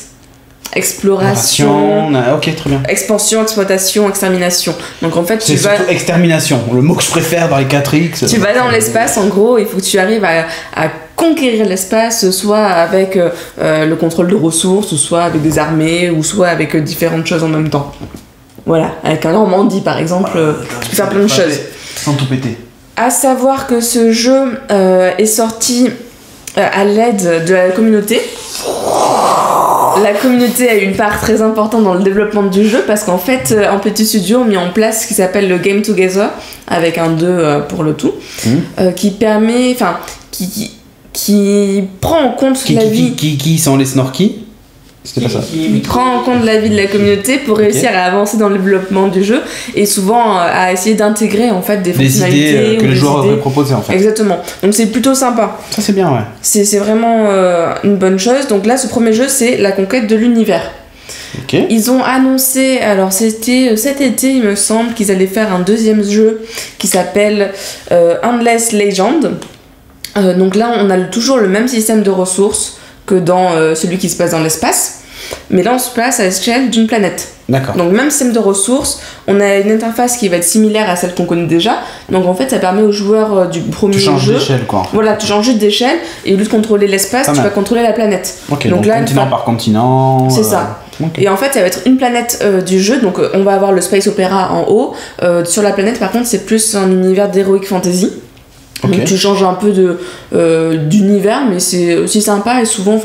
Exploration. Ok, très bien. Expansion, exploitation, extermination. Donc, en fait, c'est surtout extermination, le mot que je préfère dans les 4X. Tu vas dans l'espace, en gros, il faut que tu arrives à conquérir l'espace, soit avec le contrôle de ressources, ou soit avec des armées, ou soit avec différentes choses en même temps. Voilà, avec un Normandie par exemple, tu peux faire plein de choses. Sans tout péter. À savoir que ce jeu est sorti à l'aide de la communauté. La communauté a eu une part très importante dans le développement du jeu parce qu'en fait, Amplitude Studio ont mis en place ce qui s'appelle le Game Together, avec un 2 pour le tout, qui permet, enfin, qui prend en compte la vie. Qui sont les snorkies? C'était pas ça. Il prend en compte la vie de la communauté pour réussir à avancer dans le développement du jeu et souvent à essayer d'intégrer en fait des fonctionnalités idées que les joueurs auraient proposées en fait. Exactement. Donc c'est plutôt sympa. Ça c'est bien, ouais. C'est vraiment une bonne chose. Donc là, ce premier jeu, c'est la conquête de l'univers. Okay. Ils ont annoncé, alors c'était cet été il me semble, qu'ils allaient faire un deuxième jeu qui s'appelle Endless Legend. Donc là, on a toujours le même système de ressources que dans celui qui se passe dans l'espace, mais là on se place à l'échelle d'une planète. D'accord. Donc même système de ressources, on a une interface qui va être similaire à celle qu'on connaît déjà, donc en fait ça permet aux joueurs du premier jeu... Tu changes d'échelle quoi. Voilà, tu changes d'échelle, et au lieu de contrôler l'espace, tu vas contrôler la planète. Ok, donc là, continent par continent... C'est ça. Okay. Et en fait ça va être une planète du jeu, donc on va avoir le Space Opera en haut, sur la planète par contre c'est plus un univers d'heroic fantasy. Okay. Donc tu changes un peu d'univers, mais c'est aussi sympa et souvent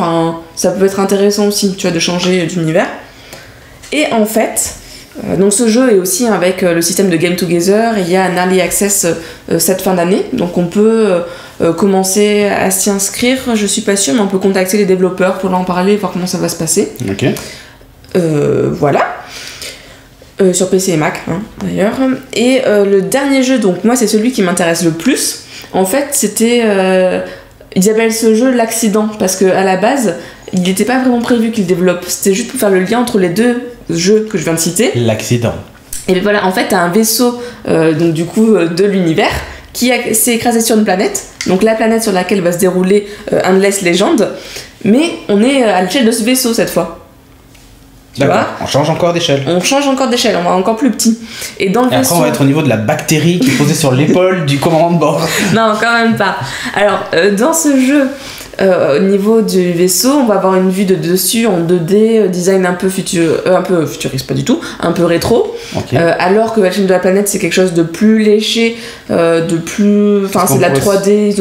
ça peut être intéressant aussi, tu vois, de changer d'univers. Et en fait, donc ce jeu est aussi avec le système de Game Together, il y a un Early Access cette fin d'année, donc on peut commencer à s'y inscrire, je suis pas sûre, mais on peut contacter les développeurs pour en parler, voir comment ça va se passer. Ok. Voilà. Sur PC et Mac, hein, d'ailleurs. Et le dernier jeu, donc moi c'est celui qui m'intéresse le plus. En fait, c'était... ils appellent ce jeu l'accident, parce qu'à la base, il n'était pas vraiment prévu qu'ils développent. C'était juste pour faire le lien entre les deux jeu que je viens de citer. L'accident. Et bien voilà, en fait, t'as un vaisseau donc du coup de l'univers qui s'est écrasé sur une planète. Donc la planète sur laquelle va se dérouler Endless Legend. Mais on est à l'échelle de ce vaisseau cette fois. D'accord, on change encore d'échelle. On change encore d'échelle, on va encore plus petit. Et dans le vaisseau... après, on va être au niveau de la bactérie qui est posée sur l'épaule du commandant de bord. Non, quand même pas. Alors, dans ce jeu, au niveau du vaisseau, on va avoir une vue de dessus en 2D, design un peu futuriste, pas du tout, un peu rétro. Okay. Alors que la chaîne de la planète, c'est quelque chose de plus léché, de plus... Enfin, c'est de la 3D...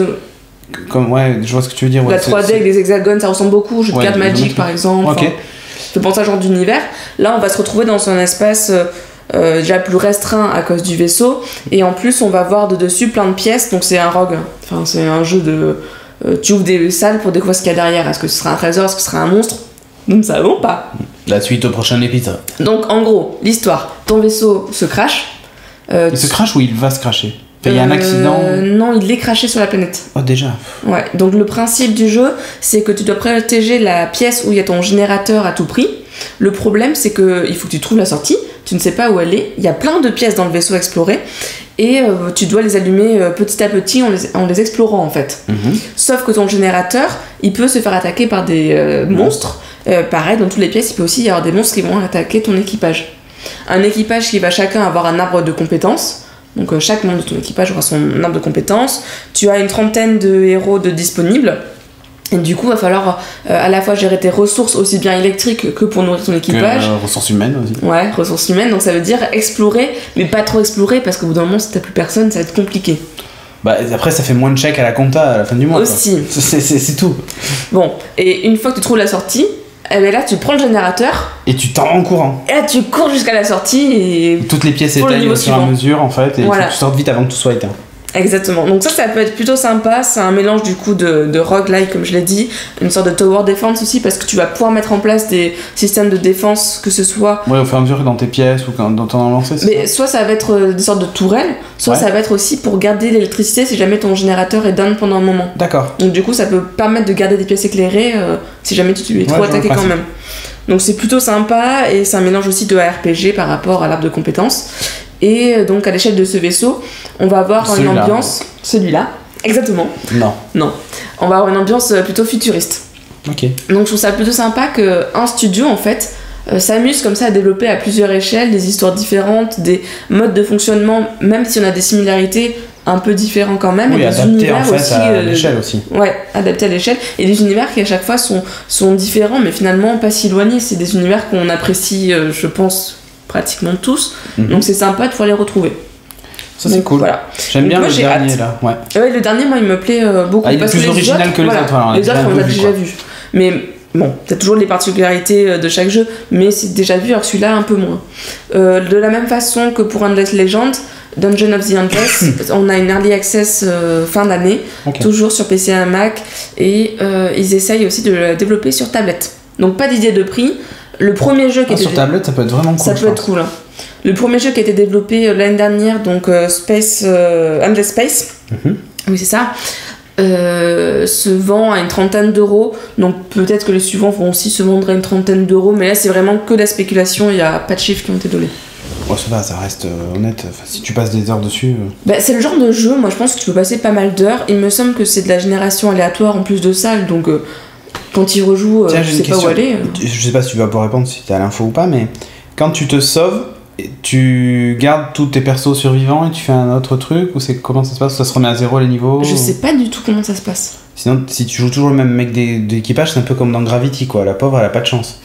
Comme, ouais, je vois ce que tu veux dire. Ouais, la 3D avec des hexagones, ça ressemble beaucoup au jeu de cartes Magic, par exemple. Ok. Je pense à ce genre d'univers. Là, on va se retrouver dans un espace déjà plus restreint à cause du vaisseau. Et en plus, on va voir de dessus plein de pièces. Donc, c'est un rogue. Enfin, c'est un jeu de... tu ouvres des salles pour découvrir ce qu'il y a derrière. Est-ce que ce sera un trésor? Est-ce que ce sera un monstre? Nous ne savons pas. La suite au prochain épisode. Donc, en gros, l'histoire. Ton vaisseau se crache. Il se crache ou il va se cracher? Il y a un accident? Non, il est crashé sur la planète. Oh, déjà. Ouais, donc le principe du jeu, c'est que tu dois protéger la pièce où il y a ton générateur à tout prix. Le problème, c'est qu'il faut que tu trouves la sortie, tu ne sais pas où elle est, il y a plein de pièces dans le vaisseau à explorer, et tu dois les allumer petit à petit en les explorant en fait. Sauf que ton générateur, il peut se faire attaquer par des monstres. Pareil, dans toutes les pièces, il peut aussi y avoir des monstres qui vont attaquer ton équipage. Un équipage qui va chacun avoir un arbre de compétences. Donc chaque membre de ton équipage aura son arbre de compétences. Tu as une trentaine de héros disponibles. Et du coup, il va falloir à la fois gérer tes ressources aussi bien électriques que pour nourrir ton équipage. Ressources humaines aussi. Ouais, ressources humaines. Donc ça veut dire explorer, mais pas trop explorer parce qu'au bout d'un moment, si t'as plus personne, ça va être compliqué. Bah après, ça fait moins de chèques à la compta à la fin du mois. Aussi. C'est tout. Bon, et une fois que tu trouves la sortie, eh ben là, tu prends le générateur. Et tu t'en vas en courant. Et là, tu cours jusqu'à la sortie et... Toutes les pièces éteignent au fur et à mesure, en fait, et voilà. Il faut que tu sortes vite avant que tout soit éteint. Exactement. Donc ça peut être plutôt sympa. C'est un mélange du coup de roguelike, comme je l'ai dit, une sorte de tower defense aussi, parce que tu vas pouvoir mettre en place des systèmes de défense, que ce soit... Ouais, au fur et à mesure dans tes pièces ou dans ton lancé. Mais soit ça va être des sortes de tourelles, soit ça va être aussi pour garder l'électricité si jamais ton générateur est down pendant un moment. D'accord. Donc du coup, ça peut permettre de garder des pièces éclairées si jamais tu es trop attaqué quand même. Donc c'est plutôt sympa et c'est un mélange aussi de RPG par rapport à l'arbre de compétences. Et donc à l'échelle de ce vaisseau, on va avoir une ambiance... Celui-là, exactement. Non. On va avoir une ambiance plutôt futuriste. Ok. Donc je trouve ça plutôt sympa qu'un studio en fait s'amuse comme ça à développer à plusieurs échelles des histoires différentes, des modes de fonctionnement, même si on a des similarités un peu différents quand même. Oui, et des univers en fait aussi, à l'échelle aussi. Ouais, adaptés à l'échelle. Et des univers qui à chaque fois sont différents, mais finalement pas si éloignés. C'est des univers qu'on apprécie, je pense, pratiquement tous. Donc c'est sympa de pouvoir les retrouver. Ça c'est cool. Voilà. J'aime bien le dernier là. Ouais, le dernier, moi il me plaît beaucoup. Il est parce plus que original que les autres. Voilà, les autres on l'a déjà vu. Mais bon, t'as toujours les particularités de chaque jeu, mais c'est déjà vu, alors celui-là un peu moins. De la même façon que pour Endless Legend, Dungeon of the Endless, on a une early access fin d'année, toujours sur PC et Mac, et ils essayent aussi de la développer sur tablette. Donc pas d'idée de prix. Le premier jeu qui était sur tablette, ça peut être vraiment cool. Ça peut être cool. Hein. Le premier jeu qui a été développé l'année dernière, donc Endless Space, oui c'est ça, se vend à une trentaine d'euros. Donc peut-être que les suivants vont aussi se vendre à une trentaine d'euros, mais là c'est vraiment que de la spéculation, il n'y a pas de chiffres qui ont été donnés. Ouais, ça va, ça reste honnête. Enfin, si tu passes des heures dessus. Bah, c'est le genre de jeu, moi je pense que tu peux passer pas mal d'heures. Il me semble que c'est de la génération aléatoire en plus de salles, donc quand il rejoue, je sais pas où aller. Je sais pas si tu vas pouvoir répondre si t'as l'info ou pas, mais quand tu te sauves, tu gardes tous tes persos survivants et tu fais un autre truc, ou c'est comment ça se passe? Ça se remet à zéro les niveaux? Je sais pas du tout comment ça se passe. Sinon, si tu joues toujours le même mec d'équipage, c'est un peu comme dans Gravity, quoi. La pauvre, elle a pas de chance.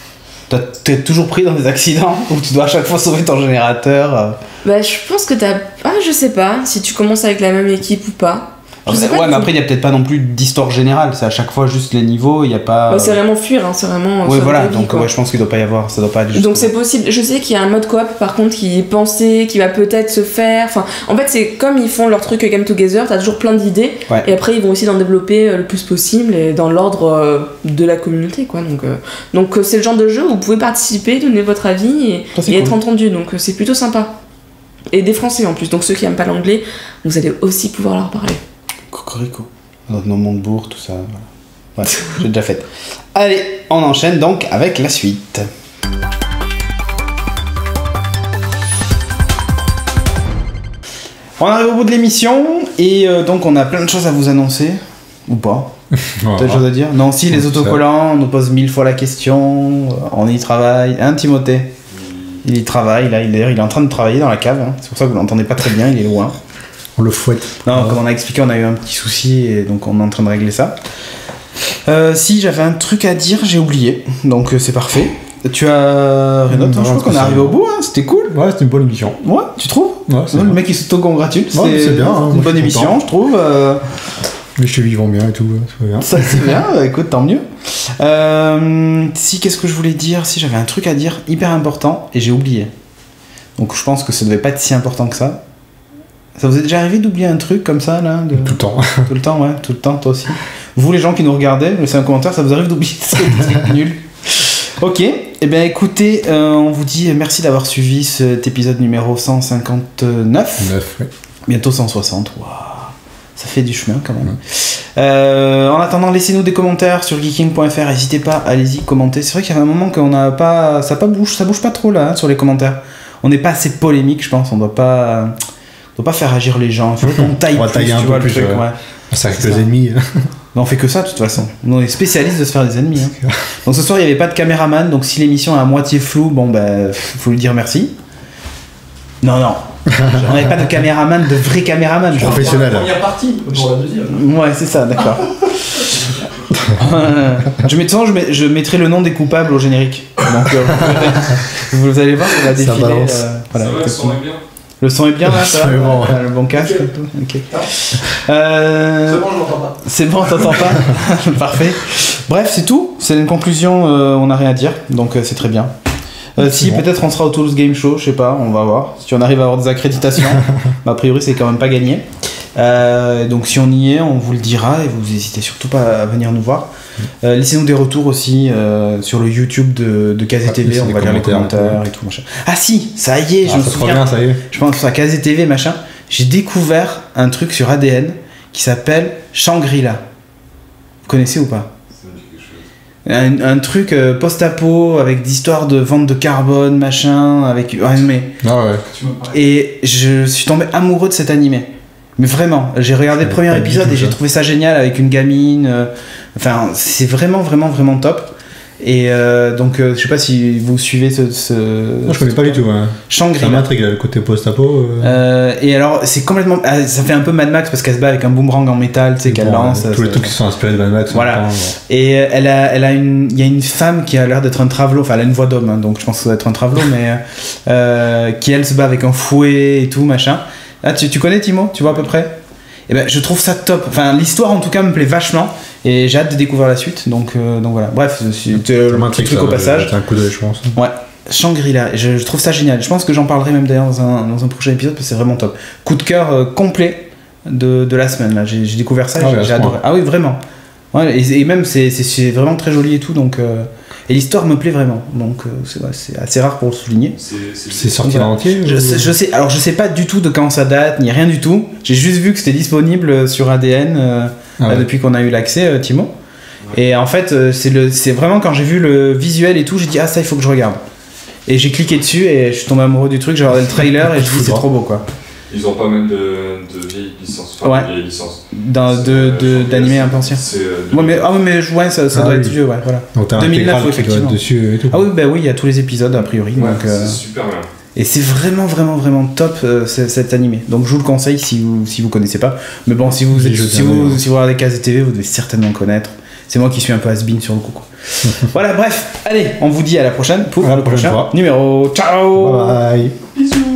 T'es toujours pris dans des accidents où tu dois à chaque fois sauver ton générateur. Bah, je pense que t'as. Ah, je sais pas si tu commences avec la même équipe ou pas. Ouais, mais après, il n'y a peut-être pas non plus d'histoire générale, c'est à chaque fois juste les niveaux, il n'y a pas... Bah, c'est vraiment fuir, hein, c'est vraiment... Ouais, voilà, donc ouais, je pense qu'il doit pas y avoir, ça doit pas aller donc c'est possible, je sais qu'il y a un mode coop par contre qui est pensé, qui va peut-être se faire, enfin, en fait c'est comme ils font leur truc Game Together, t'as toujours plein d'idées, et après ils vont aussi en développer le plus possible, et dans l'ordre de la communauté, quoi, donc c'est le genre de jeu où vous pouvez participer, donner votre avis, et être entendu, donc c'est plutôt sympa. Et des Français en plus, donc ceux qui aiment pas l'anglais, vous allez aussi pouvoir leur parler. Cocorico, notre nom Montebourg, tout ça. Voilà, j'ai déjà fait. Allez, on enchaîne donc avec la suite. On arrive au bout de l'émission et donc on a plein de choses à vous annoncer. Ou pas. T'as des choses à dire? Non, si, les autocollants, on nous pose 1000 fois la question, on y travaille. Hein, Timothée? Il y travaille, là, il est en train de travailler dans la cave, hein. C'est pour ça que vous l'entendez pas très bien, il est loin. On le fouette. Non, comme on a expliqué, on a eu un petit souci et donc on est en train de régler ça. Si j'avais un truc à dire, j'ai oublié, donc c'est parfait. Tu as rien d'autre? Je crois qu'on est arrivé au bout, hein. C'était cool. Ouais, c'était une bonne émission. Ouais, tu trouves? Ouais, c'est le mec il s'auto-congratule, c'est bien. Une bonne émission, je trouve. Les chevilles vont bien et tout, c'est bien. Ça c'est bien, écoute, tant mieux. Si, qu'est-ce que je voulais dire? Si j'avais un truc à dire hyper important et j'ai oublié. Donc je pense que ça devait pas être si important que ça. Ça vous est déjà arrivé d'oublier un truc comme ça là Tout le temps. Tout le temps, ouais, tout le temps, toi aussi. Vous les gens qui nous regardez, laissez un commentaire, ça vous arrive d'oublier ce truc nul. Ok, et bien écoutez, on vous dit merci d'avoir suivi cet épisode numéro 159. Ouais. Bientôt 160, waouh. Ça fait du chemin quand même. En attendant, laissez-nous des commentaires sur geeking.fr. N'hésitez pas, allez-y, commentez. C'est vrai qu'il y avait un moment qu'on n'a pas, ça bouge pas trop là hein, sur les commentaires. On n'est pas assez polémique, je pense. On doit pas faire agir les gens. Il faut qu'on taille on va tailler un peu plus. Ouais. Ça reste les ennemis. Non, on fait que ça de toute façon. Nous, on est spécialistes de se faire des ennemis. Hein. Donc ce soir, il n'y avait pas de caméraman. Donc si l'émission est à moitié floue, bon ben, faut lui dire merci. Non. On n'avait pas de caméraman, de vrai caméraman. Professionnel. La première partie pour la deuxième. Ouais, c'est ça, d'accord. je mettrai le nom des coupables au générique. Donc vous allez voir, on va défiler. Voilà, le son est bien. Le son est bien là, ça va bon. Le bon casque et tout. Ok. C'est bon, je m'entends pas. C'est bon, t'entends pas. Parfait. Bref, c'est tout. C'est une conclusion, on n'a rien à dire. Donc c'est très bien. Si, bon. Peut-être on sera au Toulouse Game Show, je sais pas, on va voir. Si on arrive à avoir des accréditations, a priori c'est quand même pas gagné. Donc si on y est, on vous le dira et vous n'hésitez surtout pas à venir nous voir. Laissez-nous des retours aussi sur le YouTube de KZTV, on va lire les commentaires et tout machin. Ah si, ça y est, je me souviens. Bien, ça y est. Je pense à KZTV machin. J'ai découvert un truc sur ADN qui s'appelle Shangri-La. Vous connaissez ou pas? Un truc post-apo avec des histoires de vente de carbone, machin, avec animé. Ah ouais. Et je suis tombé amoureux de cet animé. Mais vraiment, j'ai regardé le premier épisode et j'ai trouvé ça génial avec une gamine. Enfin, c'est vraiment top. Et donc, je sais pas si vous suivez ce non, je connais pas du tout. Ouais. Shangri-La. Ça m'intrigue le côté post-apo. Et alors, c'est complètement. Ça fait un peu Mad Max parce qu'elle se bat avec un boomerang en métal, tu sais, qu'elle lance. Tous les trucs qui sont inspirés de Mad Max. Voilà. Et il y a une femme qui a l'air d'être un travelot. Enfin, elle a une voix d'homme, hein, donc je pense que ça doit être un travelot, mais qui elle se bat avec un fouet et tout, machin. Ah, tu connais Timo? Tu vois à peu près? Et ben, je trouve ça top. Enfin, l'histoire en tout cas me plaît vachement et j'ai hâte de découvrir la suite. Donc voilà. Bref, c'était un petit truc au passage. Un coup d'œil, je pense. Ouais. Shangri-La, je trouve ça génial. Je pense que j'en parlerai même d'ailleurs dans un prochain épisode parce que c'est vraiment top. Coup de cœur complet de la semaine là. J'ai découvert ça, j'ai adoré. Ah oui, vraiment. Ouais, et même c'est vraiment très joli et tout donc. Et l'histoire me plaît vraiment, donc c'est assez rare pour le souligner. C'est sorti en entier je sais pas du tout de quand ça date, ni rien du tout. J'ai juste vu que c'était disponible sur ADN depuis qu'on a eu l'accès, Timo. Ouais. Et en fait, c'est vraiment quand j'ai vu le visuel et tout, j'ai dit ah ça il faut que je regarde. Et j'ai cliqué dessus et je suis tombé amoureux du truc, j'ai regardé le trailer et je dis c'est trop beau quoi. Ils ont pas mal de vieilles licences. Enfin, de vieilles licences. D'animés un peu anciens. Ouais, ça doit être vieux, ouais, voilà. Donc t'as 2009, effectivement. Dessus et tout. Ah oui, bah oui, il y a tous les épisodes a priori. Ouais, donc, c'est super bien. Et c'est vraiment top cet animé. Donc je vous le conseille si vous connaissez pas. Mais bon, si vous regardez KZTV, vous devez certainement connaître. C'est moi qui suis un peu has-been sur le coup. Quoi. Voilà, bref, allez, on vous dit à la prochaine pour le prochain numéro. Ciao. Bye. Bisous.